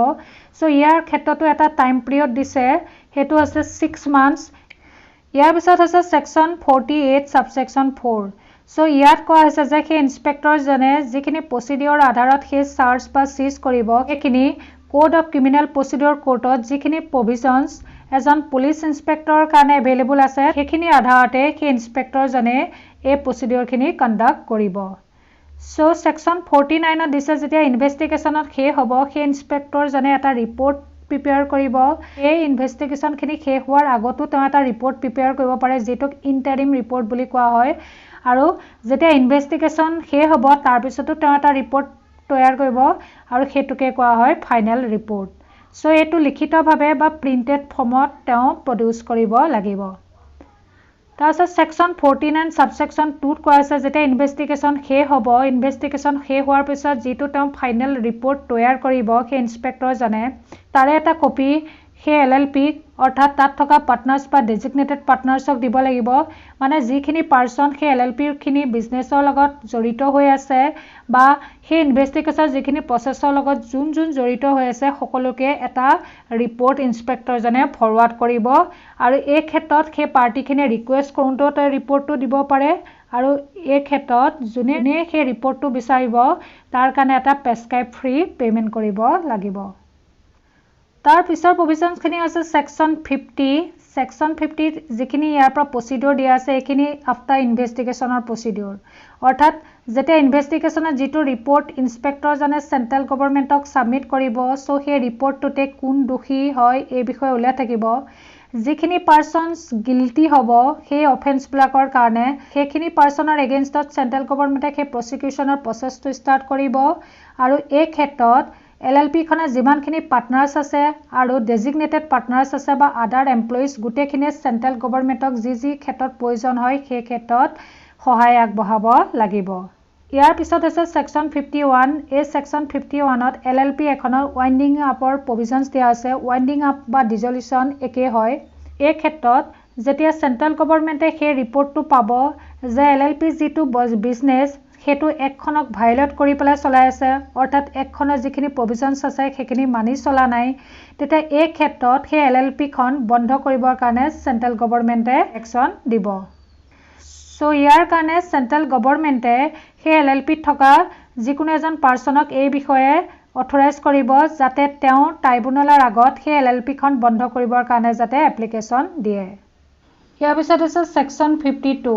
ইয়াৰ ক্ষেত্ৰতো এটা টাইম পিৰিয়ড দিছে, সেইটো হৈছে 6 মান্থছ। ইয়াৰ পিছত হৈছে ছেকশ্যন 48 ছাবছেকশ্যন 4। ইয়াত কোৱা হৈছে যে সেই ইনস্পেক্টৰজনে যিখিনি প্ৰচিডিঅ'ৰ আধাৰত সেই চাৰ্জ বা চিজ কৰিব সেইখিনি কোড অফ ক্ৰিমিনেল প্ৰচিডিঅ'ৰ কোৰ্টত যিখিনি প্ৰভিজনছ এজন পুলিচ ইনস্পেক্টৰৰ কাৰণে এভেইলেবল আছে সেইখিনি আধাৰতে সেই ইনস্পেক্টৰজনে এই প্ৰচিডিঅ'ৰখিনি কণ্ডাক্ট কৰিব। ছেকশ্যন 49ত দিছে যেতিয়া ইনভেষ্টিগেশ্যনত শেষ হ'ব সেই ইনস্পেক্টৰজনে এটা ৰিপৰ্ট প্ৰিপেয়াৰ কৰিব। এই ইনভেষ্টিগেশ্যনখিনি শেষ হোৱাৰ আগতো তেওঁ এটা ৰিপৰ্ট প্ৰিপেয়াৰ কৰিব পাৰে যিটোক ইণ্টাৰিম ৰিপৰ্ট বুলি কোৱা হয় আৰু যেতিয়া ইনভেষ্টিগেশ্যন শেষ হ'ব তাৰপিছতো তেওঁ এটা ৰিপৰ্ট তৈয়াৰ কৰিব আৰু সেইটোকে কোৱা হয় ফাইনেল ৰিপৰ্ট। এইটো লিখিতভাৱে বা প্ৰিণ্টেড ফৰ্মত তেওঁ প্ৰডিউচ কৰিব লাগিব। তাৰপিছত ছেকশ্যন 49 ছাবছেকশ্যন 2ত কোৱা হৈছে যেতিয়া ইনভেষ্টিগেশ্যন শেষ হ'ব, ইনভেষ্টিগেশ্যন শেষ হোৱাৰ পিছত যিটো তেওঁ ফাইনেল ৰিপৰ্ট তৈয়াৰ কৰিব সেই ইনস্পেক্টৰজনে তাৰে এটা কপি সেই LLPক অৰ্থাৎ তাত থকা পাৰ্টনাৰ্ছ বা ডেজিগনেটেড পাৰ্টনাৰ্ছক দিব লাগিব। মানে যিখিনি পাৰ্চন সেই LLPখিনি বিজনেছৰ লগত জড়িত হৈ আছে বা সেই ইনভেষ্টিগেশ্যন যিখিনি প্ৰচেছৰ লগত যোন জড়িত হৈ আছে সকলোকে এটা ৰিপৰ্ট ইনস্পেক্টৰজনে ফৰৱাৰ্ড কৰিব আৰু এই ক্ষেত্ৰত সেই পাৰ্টিখিনিয়ে ৰিকুৱেষ্ট কৰোঁতেও তেওঁ ৰিপৰ্টটো দিব পাৰে আৰু এই ক্ষেত্ৰত যোনে সেই ৰিপৰ্টটো বিচাৰিব তাৰ কাৰণে এটা প্ৰেছক্ৰাইব ফ্ৰী পে'মেণ্ট কৰিব লাগিব। তাৰ পিছৰ প্ৰভিজনছখিনি হৈছে ছেকশ্যন 50। ছেকশ্যন 50ত যিখিনি ইয়াৰ পৰা প্ৰচিডিঅ'ৰ দিয়া আছে এইখিনি আফটাৰ ইনভেষ্টিগেশ্যনৰ প্ৰচিডিঅ'ৰ, অৰ্থাৎ যেতিয়া ইনভেষ্টিগেশ্যনত যিটো ৰিপৰ্ট ইনস্পেক্টৰজনে চেণ্ট্ৰেল গভৰ্ণমেণ্টক ছাবমিট কৰিব সেই ৰিপৰ্টটোতে কোন দোষী হয় এই বিষয়ে উল্লেখ থাকিব। যিখিনি পাৰ্চনছ গিল্টি হ'ব সেই অফেন্সবিলাকৰ কাৰণে সেইখিনি পাৰ্চনৰ এগেইনষ্টত চেণ্ট্ৰেল গভৰ্ণমেণ্টে সেই প্ৰচিকিউশ্যনৰ প্ৰচেছটো ষ্টাৰ্ট কৰিব আৰু এই ক্ষেত্ৰত LLPখনে যিমানখিনি পাৰ্টনাৰ্ছ আছে আৰু ডেজিগনেটেড পাৰ্টনাৰ্ছ আছে বা আদাৰ এমপ্লয়িজ গোটেইখিনিয়ে চেণ্ট্ৰেল গভৰ্ণমেণ্টক যি ক্ষেত্ৰত প্ৰয়োজন হয় সেই ক্ষেত্ৰত সহায় আগবঢ়াব লাগিব। ইয়াৰ পিছত হৈছে ছেকশ্যন 51। এই ছেকশ্যন 51ত LLP এখনৰ ৱাইণ্ডিং আপৰ প্ৰভিজনছ দিয়া আছে। ৱাইণ্ডিং আপ বা ডিজলিউশ্যন একেই হয়। এই ক্ষেত্ৰত যেতিয়া চেণ্ট্ৰেল গভৰ্ণমেণ্টে সেই ৰিপৰ্টটো পাব যে LLP যিটো বিজনেছ সেইটো একখনক ভাইলেট কৰি পেলাই চলাই আছে, অৰ্থাৎ একখনৰ যিখিনি প্ৰভিজনছ আছে সেইখিনি মানি চলা নাই, তেতিয়া এই ক্ষেত্ৰত সেই LLPখন বন্ধ কৰিবৰ কাৰণে চেণ্ট্ৰেল গভৰ্ণমেণ্টে একশ্যন দিব। ইয়াৰ কাৰণে চেণ্ট্ৰেল গভৰ্ণমেণ্টে সেই LLPত থকা যিকোনো এজন পাৰ্চনক এই বিষয়ে অথৰাইজ কৰিব যাতে তেওঁ ট্ৰাইব্যুনেলৰ আগত সেই LLPখন বন্ধ কৰিবৰ কাৰণে যাতে এপ্লিকেশ্যন দিয়ে। ইয়াৰ পিছত হৈছে ছেকশ্যন 52।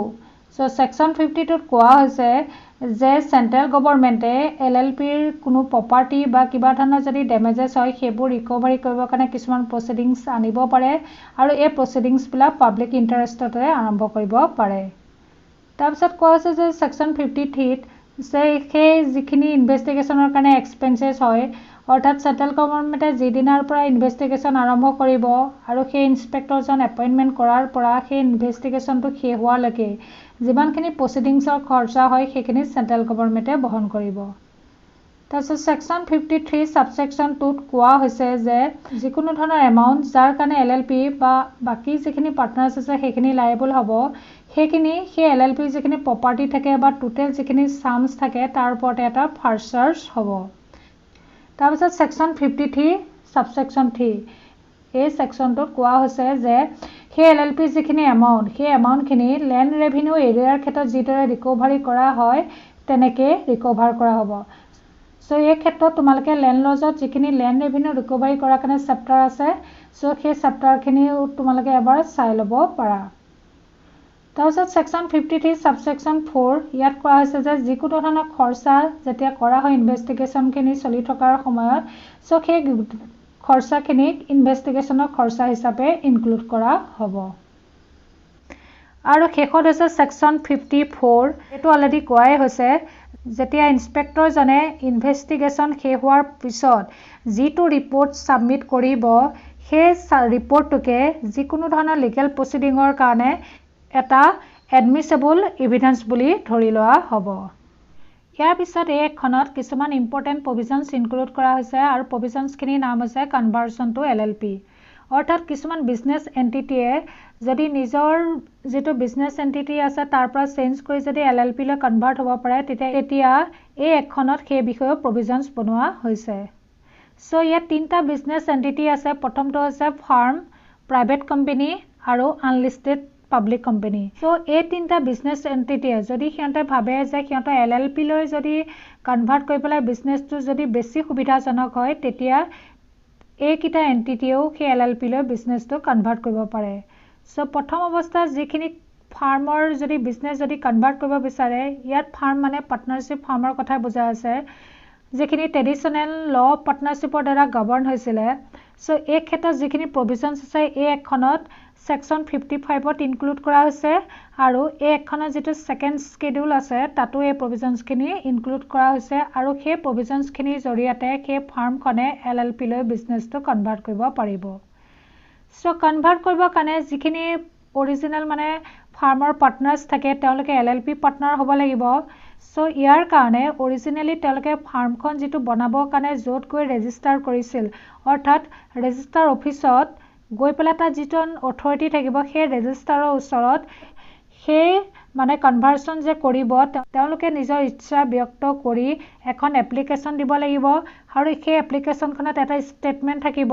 ছেকশ্যন 52ত কোৱা হৈছে যে চেণ্ট্ৰেল গভৰ্ণমেণ্টে LLPৰ কোনো প্ৰপাৰ্টি বা কিবা ধৰণৰ যদি ডেমেজেছ হয় সেইবোৰ ৰিকভাৰী কৰিবৰ কাৰণে কিছুমান প্ৰচিডিংছ আনিব পাৰে আৰু এই প্ৰচিডিংছবিলাক পাব্লিক ইণ্টাৰেষ্টতে আৰম্ভ কৰিব পাৰে। তাৰপিছত কোৱা হৈছে যে ছেকশ্যন 53ত সেই যিখিনি ইনভেষ্টিগেশ্যনৰ কাৰণে এক্সপেঞ্চেছ হয়, অৰ্থাৎ চেণ্ট্ৰেল গভৰ্ণমেণ্টে যিদিনাৰ পৰা ইনভেষ্টিগেশ্যন আৰম্ভ কৰিব আৰু সেই ইনস্পেক্টৰজন এপইণ্টমেণ্ট কৰাৰ পৰা সেই ইনভেষ্টিগেশ্যনটো শেষ হোৱালৈকে যিমানখিনি প্ৰচিডিংছৰ খৰচা হয় সেইখিনি চেণ্ট্ৰেল গভৰ্ণমেণ্টে বহন কৰিব। তাৰপিছত ছেকশ্যন 53 ছাবছেকশ্যন 2ত কোৱা হৈছে যে যিকোনো ধৰণৰ এমাউণ্ট যাৰ কাৰণে LLP বা বাকী যিখিনি পাৰ্টনাৰ্ছ আছে সেইখিনি লায়েবল হ'ব সেইখিনি সেই LLPৰ যিখিনি প্ৰপাৰ্টি থাকে বা টোটেল যিখিনি চামছ থাকে তাৰ ওপৰতে এটা ফাৰ্ষ্ট চাৰ্জ হ'ব। তাৰপিছত ছেকশ্যন 53 ছাবছেকশ্যন 3 এই ছেকশ্যনটোত কোৱা হৈছে যে সেই LLPৰ যিখিনি এমাউণ্ট সেই এমাউণ্টখিনি লেণ্ড ৰেভিনিউ এৰিয়াৰ ক্ষেত্ৰত যিদৰে ৰিকভাৰী কৰা হয় তেনেকৈ ৰিকভাৰ কৰা হ'ব। এই ক্ষেত্ৰত তোমালোকে লেণ্ড লজত যিখিনি লেণ্ড ৰেভিনিউ ৰিকভাৰী কৰাৰ কাৰণে চেপ্টাৰ আছে সেই চেপ্টাৰখিনিও তোমালোকে এবাৰ চাই ল'ব পাৰা। তাৰপিছত ছেকশ্যন 53 ছাবছেকশ্যন 4 ইয়াত কোৱা হৈছে যে যিকোনো ধৰণৰ খৰচা যেতিয়া কৰা হয় ইনভেষ্টিগেশ্যনখিনি চলি থকাৰ সময়ত সেই খৰচাখিনিক ইনভেষ্টিগেশ্যনৰ খৰচা হিচাপে ইনক্লুড কৰা হ'ব। আৰু শেষত হৈছে ছেকশ্যন 54। এইটো অলৰেডি কোৱাই হৈছে যেতিয়া ইন্সপেক্টৰজনে ইনভেষ্টিগেশ্যন শেষ হোৱাৰ পিছত যিটো ৰিপৰ্ট ছাবমিট কৰিব সেই ৰিপৰ্টটোকে যিকোনো ধৰণৰ লিগেল প্ৰচিডিঙৰ কাৰণে এটা এডমিছেবল এভিডেন্স বুলি ধৰি লোৱা হ'ব। ইয়াৰ পিছত এই এখনত কিছুমান ইম্পৰ্টেণ্ট প্ৰভিজনছ ইনক্লুড কৰা হৈছে আৰু প্ৰভিজনছখিনিৰ নাম হৈছে কনভাৰ্চন টু LLP। অৰ্থাৎ কিছুমান বিজনেছ এণ্টিটিয়ে যদি নিজৰ যিটো বিজনেছ এণ্টিটি আছে তাৰ পৰা চেঞ্জ কৰি যদি LLP লৈ কনভাৰ্ট হ'ব পাৰে তেতিয়া এই এখনত সেই বিষয়েও প্ৰভিজনছ বনোৱা হৈছে। চ' ইয়াত তিনিটা বিজনেছ এণ্টিটি আছে। প্ৰথমটো হৈছে ফাৰ্ম, প্ৰাইভেট কোম্পানী আৰু আনলিষ্টেড পাব্লিক কোম্পানী। চ' এই তিনিটা বিজনেছ এণ্টিটিয়ে যদি সিহঁতে ভাবে যে সিহঁতৰ LLP লৈ যদি কনভাৰ্ট কৰি পেলাই বিজনেছটো যদি বেছি সুবিধাজনক হয় তেতিয়া এইকেইটা এণ্টিটিয়েও সেই LLP লৈ বিজনেছটো কনভাৰ্ট কৰিব পাৰে। চ' প্ৰথম অৱস্থাত যিখিনি ফাৰ্মৰ যদি বিজনেছ যদি কনভাৰ্ট কৰিব বিচাৰে, ইয়াত ফাৰ্ম মানে পাৰ্টনাৰশ্বিপ ফাৰ্মৰ কথা বুজা আছে, যিখিনি ট্ৰেডিশ্যনেল ল পাৰ্টনাৰশ্বিপৰ দ্বাৰা গভৰ্ণ হৈছিলে। চ' এই ক্ষেত্ৰত যিখিনি প্ৰভিজনছ আছে এই একখনত ছেকশ্যন 55ত ইনক্লুড কৰা হৈছে আৰু এই একখনৰ যিটো ছেকেণ্ড স্কেডিউল আছে তাতো এই প্ৰভিজনছখিনি ইনক্লুড কৰা হৈছে আৰু সেই প্ৰভিজনছখিনিৰ জৰিয়তে সেই ফাৰ্মখনে LLP লৈ বিজনেছটো কনভাৰ্ট কৰিব পাৰিব। চ' কনভাৰ্ট কৰিবৰ কাৰণে যিখিনি অৰিজিনেল মানে ফাৰ্মৰ পাৰ্টনাৰ্ছ থাকে তেওঁলোকে LLP পাৰ্টনাৰ হ'ব লাগিব। চ' ইয়াৰ কাৰণে অৰিজিনেলি তেওঁলোকে ফাৰ্মখন যিটো বনাবৰ কাৰণে য'ত গৈ ৰেজিষ্টাৰ কৰিছিল, অৰ্থাৎ ৰেজিষ্টাৰ অফিচত গৈ পেলাই তাত যিটো অথৰিটি থাকিব সেই ৰেজিষ্টাৰৰ ওচৰত সেই মানে কনভাৰ্চন যে কৰিব তেওঁলোকে নিজৰ ইচ্ছা ব্যক্ত কৰি এখন এপ্লিকেশ্যন দিব লাগিব আৰু সেই এপ্লিকেশ্যনখনত এটা ষ্টেটমেণ্ট থাকিব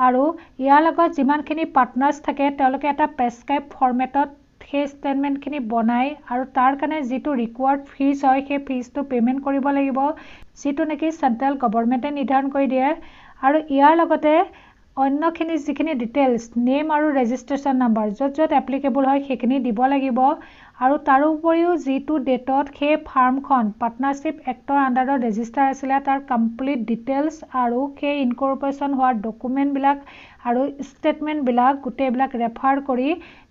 আৰু ইয়াৰ লগত যিমানখিনি পাৰ্টনাৰ্ছ থাকে তেওঁলোকে এটা প্ৰেছক্ৰাইব ফৰ্মেটত সেই ষ্টেটমেণ্টখিনি বনাই আৰু তাৰ কাৰণে যিটো ৰিকুৱাৰ্ড ফিজ হয় সেই ফিজটো পে'মেণ্ট কৰিব লাগিব, যিটো নেকি চেণ্ট্ৰেল গভৰ্ণমেণ্টে নিৰ্ধাৰণ কৰি দিয়ে। আৰু ইয়াৰ লগতে অন্যখিনি যিখিনি ডিটেইলছ নেম আৰু ৰেজিষ্ট্ৰেশ্যন নাম্বাৰ য'ত য'ত এপ্লিকেবল হয় সেইখিনি দিব লাগিব আৰু তাৰোপৰিও যিটো ডেটত সেই ফাৰ্মখন পাৰ্টনাৰশ্বিপ এক্টৰ আণ্ডাৰত ৰেজিষ্টাৰ আছিলে তাৰ কমপ্লিট ডিটেইলছ আৰু সেই ইনকৰ্পৰেশ্যন হোৱাৰ ডকুমেণ্টবিলাক আৰু ষ্টেটমেণ্টবিলাক গোটেইবিলাক ৰেফাৰ কৰি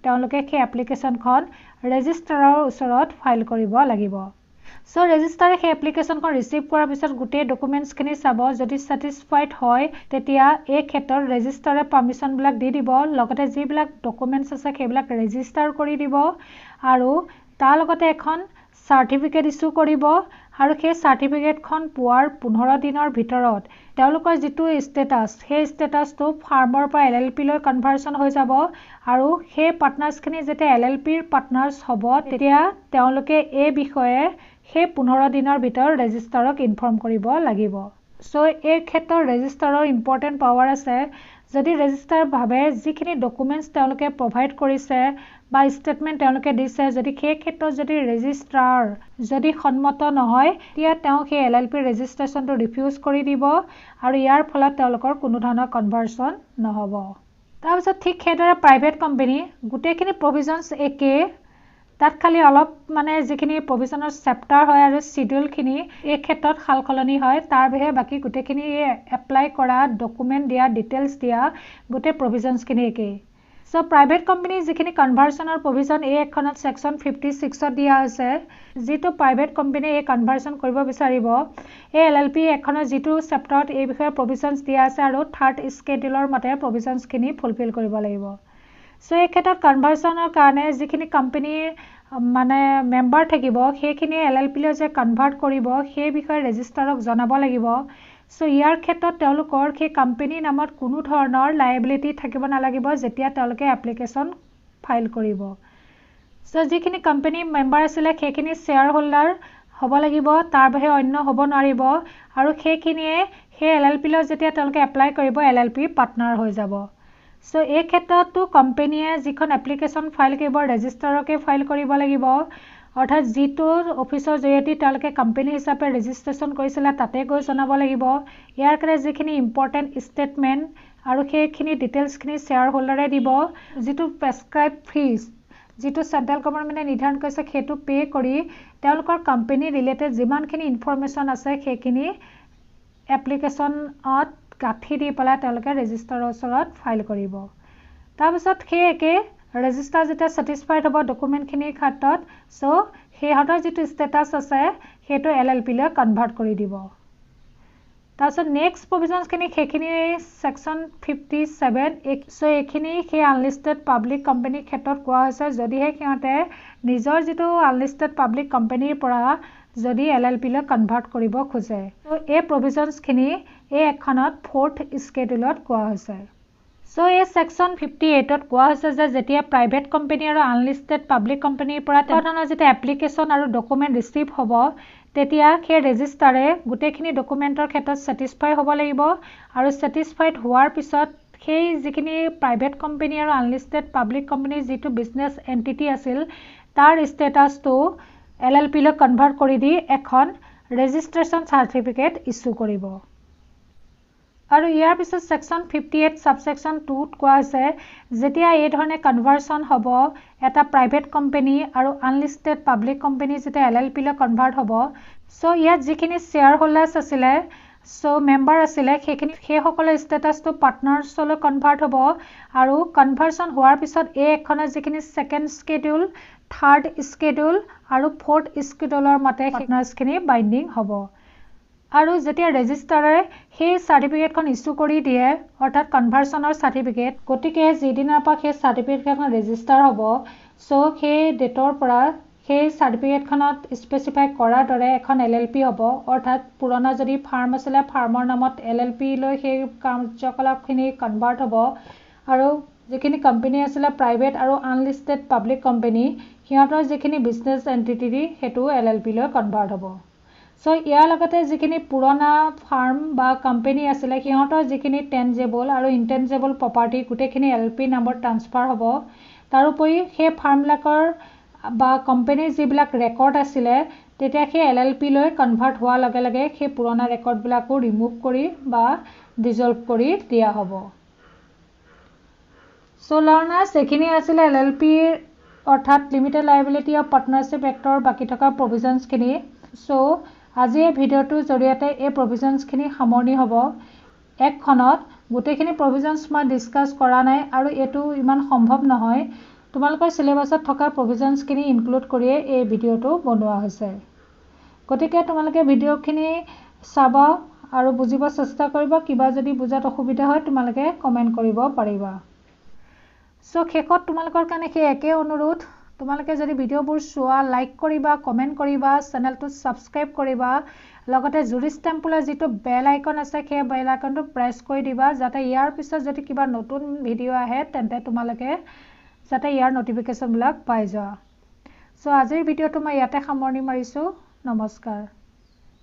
তেওঁলোকে সেই এপ্লিকেশ্যনখন ৰেজিষ্টাৰৰ ওচৰত ফাইল কৰিব লাগিব। চ' ৰেজিষ্টাৰে সেই এপ্লিকেশ্যনখন ৰিচিভ কৰাৰ পিছত গোটেই ডকুমেণ্টছখিনি চাব, যদি ছেটিছফাইড হয় তেতিয়া এই ক্ষেত্ৰত ৰেজিষ্টাৰে পাৰ্মিশ্যনবিলাক দি দিব, লগতে যিবিলাক ডকুমেণ্টছ আছে সেইবিলাক ৰেজিষ্টাৰ কৰি দিব আৰু তাৰ লগতে এখন চাৰ্টিফিকেট ইছ্যু কৰিব আৰু সেই চাৰ্টিফিকেটখন পোৱাৰ 15 দিনৰ ভিতৰত তেওঁলোকৰ যিটো ষ্টেটাছ সেই ষ্টেটাছটো ফাৰ্মৰ পৰা LLP লৈ কনভাৰ্চন হৈ যাব আৰু সেই পাৰ্টনাৰ্ছখিনি যেতিয়া LLPৰ পাৰ্টনাৰ্ছ হ'ব তেতিয়া তেওঁলোকে এই বিষয়ে সেই 15 দিনৰ ভিতৰত ৰেজিষ্টাৰক ইনফৰ্ম কৰিব লাগিব। চ' এই ক্ষেত্ৰত ৰেজিষ্টাৰৰ ইম্পৰ্টেণ্ট পাৱাৰ আছে। যদি ৰেজিষ্টাৰ ভাবে যিখিনি ডকুমেণ্টছ তেওঁলোকে প্ৰভাইড কৰিছে বা ষ্টেটমেণ্ট তেওঁলোকে দিছে যদি সেই ক্ষেত্ৰত যদি ৰেজিষ্ট্ৰাৰ যদি সন্মত নহয় তেতিয়া তেওঁ সেই LLP ৰেজিষ্ট্ৰেশ্যনটো ৰিফিউজ কৰি দিব আৰু ইয়াৰ ফলত তেওঁলোকৰ কোনো ধৰণৰ কনভাৰ্চন নহ'ব। তাৰপিছত ঠিক সেইদৰে প্ৰাইভেট কোম্পানী গোটেইখিনি প্ৰভিজনছ একেই, তাত খালি অলপ মানে যিখিনি প্ৰভিজনৰ চেপ্টাৰ হয় আৰু চিডিউলখিনি এই ক্ষেত্ৰত সাল সলনি হয়, তাৰ বাহিৰে বাকী গোটেইখিনি এপ্লাই কৰা ডকুমেণ্ট দিয়া ডিটেইলছ দিয়া গোটেই প্ৰভিজনছখিনি একেই। চ' প্ৰাইভেট কোম্পানীৰ যিখিনি কনভাৰ্চনৰ প্ৰভিজন এই এখনত ছেকশ্যন 56ত দিয়া হৈছে। যিটো প্ৰাইভেট কোম্পানীয়ে এই কনভাৰ্চন কৰিব বিচাৰিব এই LLP এখনৰ যিটো চেপ্টাৰত এই বিষয়ে প্ৰভিজনছ দিয়া আছে আৰু থাৰ্ড স্কেডিউলৰ মতে প্ৰভিজনছখিনি ফুলফিল কৰিব লাগিব। চ' এই ক্ষেত্ৰত কনভাৰ্চনৰ কাৰণে যিখিনি কোম্পানীৰ মানে মেম্বাৰ থাকিব সেইখিনিয়ে LLP লৈ যে কনভাৰ্ট কৰিব সেই বিষয়ে ৰেজিষ্টাৰক জনাব লাগিব। চ' ইয়াৰ ক্ষেত্ৰত তেওঁলোকৰ সেই কোম্পানীৰ নামত কোনো ধৰণৰ লাইবিলিটি থাকিব নালাগিব যেতিয়া তেওঁলোকে এপ্লিকেশ্যন ফাইল কৰিব। চ' যিখিনি কোম্পানীৰ মেম্বাৰ আছিলে সেইখিনি শ্বেয়াৰ হোল্ডাৰ হ'ব লাগিব, তাৰ বাহিৰে অন্য হ'ব নোৱাৰিব আৰু সেইখিনিয়ে সেই LLP লৈ যেতিয়া তেওঁলোকে এপ্লাই কৰিব LLP পাৰ্টনাৰ হৈ যাব। চ' এই ক্ষেত্ৰতো কোম্পানীয়ে যিখন এপ্লিকেশ্যন ফাইল কৰিব ৰেজিষ্টাৰকে ফাইল কৰিব লাগিব, অৰ্থাৎ যিটো অফিচৰ জৰিয়তে তেওঁলোকে কোম্পানী হিচাপে ৰেজিষ্ট্ৰেশ্যন কৰিছিলে তাতে গৈ জনাব লাগিব। ইয়াৰ কাৰণে যিখিনি ইম্পৰ্টেণ্ট ষ্টেটমেণ্ট আৰু সেইখিনি ডিটেইলছখিনি শ্বেয়াৰ হোল্ডাৰে দিব, যিটো প্ৰেছক্ৰাইব ফিজ যিটো চেণ্ট্ৰেল গভৰ্ণমেণ্টে নিৰ্ধাৰণ কৰিছে সেইটো পে' কৰি তেওঁলোকৰ কোম্পানী ৰিলেটেড যিমানখিনি ইনফৰ্মেশ্যন আছে সেইখিনি এপ্লিকেশ্যনত গাঁঠি দি পেলাই তেওঁলোকে ৰেজিষ্টাৰৰ ওচৰত ফাইল কৰিব। তাৰপিছত সেই একে ৰেজিষ্টাৰ যেতিয়া ছেটিছফাইড হ'ব ডকুমেণ্টখিনিৰ ক্ষেত্ৰত চ' সিহঁতৰ যিটো ষ্টেটাছ আছে সেইটো LLP লৈ কনভাৰ্ট কৰি দিব তাৰপিছত নেক্সট প্ৰভিজনছখিনি সেইখিনি ছেকশ্যন 57 চ' এইখিনি সেই আনলিষ্টেড পাব্লিক কোম্পানীৰ ক্ষেত্ৰত কোৱা হৈছে যদিহে সিহঁতে নিজৰ যিটো আনলিষ্টেড পাব্লিক কোম্পানীৰ পৰা যদি LLP লৈ কনভাৰ্ট কৰিব খোজে চ' এই প্ৰভিজনছখিনি এই এখনত 4th স্কেডুলত কোৱা হৈছে চ' এই ছেকশ্যন 58ত কোৱা হৈছে যে যেতিয়া প্ৰাইভেট কোম্পানী আৰু আনলিষ্টেড পাব্লিক কোম্পানীৰ পৰা তেনেধৰণৰ যেতিয়া এপ্লিকেশ্যন আৰু ডকুমেণ্ট ৰিচিভ হ'ব তেতিয়া সেই ৰেজিষ্টাৰে গোটেইখিনি ডকুমেণ্টৰ ক্ষেত্ৰত ছেটিছফাই হ'ব লাগিব আৰু ছেটিছফাইড হোৱাৰ পিছত সেই যিখিনি প্ৰাইভেট কোম্পানী আৰু আনলিষ্টেড পাব্লিক কোম্পানীৰ যিটো বিজনেছ এণ্টিটি আছিল তাৰ ষ্টেটাছটো LLP লৈ কনভাৰ্ট কৰি দি এখন ৰেজিষ্ট্ৰেশ্যন চাৰ্টিফিকেট ইছ্যু কৰিব আৰু ইয়াৰ পিছত ছেকশ্যন 58 ছাবছেকশ্যন 2ত কোৱা হৈছে যেতিয়া এই ধৰণে কনভাৰ্চন হ'ব এটা প্ৰাইভেট কোম্পানী আৰু আনলিষ্টেড পাব্লিক কোম্পানী যেতিয়া LLP লৈ কনভাৰ্ট হ'ব চ' ইয়াত যিখিনি শ্বেয়াৰ হোল্ডাৰ্ছ আছিলে চ' মেম্বাৰ আছিলে সেইসকলৰ ষ্টেটাছটো পাৰ্টনাৰ্ছলৈ কনভাৰ্ট হ'ব আৰু কনভাৰ্চন হোৱাৰ পিছত এই এখনৰ যিখিনি ছেকেণ্ড স্কেডুল থাৰ্ড স্কেডুল আৰু 4th স্কেডুলৰ মতে পাৰ্টনাৰ্ছখিনি বাইণ্ডিং হ'ব আৰু যেতিয়া ৰেজিষ্টাৰে সেই চাৰ্টিফিকেটখন ইছ্যু কৰি দিয়ে অৰ্থাৎ কনভাৰ্চনৰ চাৰ্টিফিকেট গতিকে যিদিনাৰ পৰা সেই চাৰ্টিফিকেটখন ৰেজিষ্টাৰ হ'ব চ' সেই ডেটৰ পৰা সেই চাৰ্টিফিকেটখনত স্পেচিফাই কৰাৰ দৰে এখন LLP হ'ব অৰ্থাৎ পুৰণা যদি ফাৰ্ম আছিলে ফাৰ্মৰ নামত LLP লৈ সেই কাৰ্যকলাপখিনি কনভাৰ্ট হ'ব আৰু যিখিনি কোম্পানী আছিলে প্ৰাইভেট আৰু আনলিষ্টেড পাব্লিক কোম্পানী সিহঁতৰ যিখিনি বিজনেছ এণ্টিটি সেইটো LLP লৈ কনভাৰ্ট হ'ব চ' ইয়াৰ লগতে যিখিনি পুৰণা ফাৰ্ম বা কোম্পানী আছিলে সিহঁতৰ যিখিনি টেঞ্জেবল আৰু ইনটেঞ্জেবল প্ৰপাৰ্টি গোটেইখিনি LLP নামত ট্ৰান্সফাৰ হ'ব তাৰোপৰি সেই ফাৰ্মবিলাকৰ বা কোম্পানীৰ যিবিলাক ৰেকৰ্ড আছিলে তেতিয়া সেই LLP লৈ কনভাৰ্ট হোৱাৰ লগে লগে সেই পুৰণা ৰেকৰ্ডবিলাকো ৰিমুভ কৰি বা ডিজলভ কৰি দিয়া হ'ব চ' লাৰ্ণাৰ্ছ এইখিনি আছিলে LLPৰ অৰ্থাৎ limited liability of partnership actor বাকী থকা প্ৰভিজনছখিনি চ' আজি এই ভিডিঅ'টোৰ জৰিয়তে এই প্ৰভিজনছখিনি সামৰণি হ'ব একখনত গোটেইখিনি প্ৰভিজনছ মই ডিছকাছ কৰা নাই আৰু এইটো ইমান সম্ভৱ নহয় তোমালোকৰ চিলেবাছত থকা প্ৰভিজনছখিনি ইনক্লুড কৰিয়ে এই ভিডিঅ'টো বনোৱা হৈছে গতিকে তোমালোকে ভিডিঅ'খিনি চাবা আৰু বুজিব চেষ্টা কৰিবা কিবা যদি বুজাত অসুবিধা হয় তোমালোকে কমেণ্ট কৰিব পাৰিবা চ' শেষত তোমালোকৰ কাৰণে সেই একে অনুৰোধ তোমালোকে যদি ভিডিঅ'বোৰ চোৱা লাইক কৰিবা কমেণ্ট কৰিবা চেনেলটো ছাবস্ক্ৰাইব কৰিবা লগতে জুৰিষ্ট টেম্পলৰ যিটো বেল আইকন আছে সেই বেল আইকনটো প্ৰেছ কৰি দিবা যাতে ইয়াৰ পিছত যদি কিবা নতুন ভিডিঅ' আহে তেন্তে তোমালোকে যাতে ইয়াৰ নটিফিকেশ্যনবিলাক পাই যোৱা চ' আজিৰ ভিডিঅ'টো মই ইয়াতে সামৰণি মাৰিছোঁ নমস্কাৰ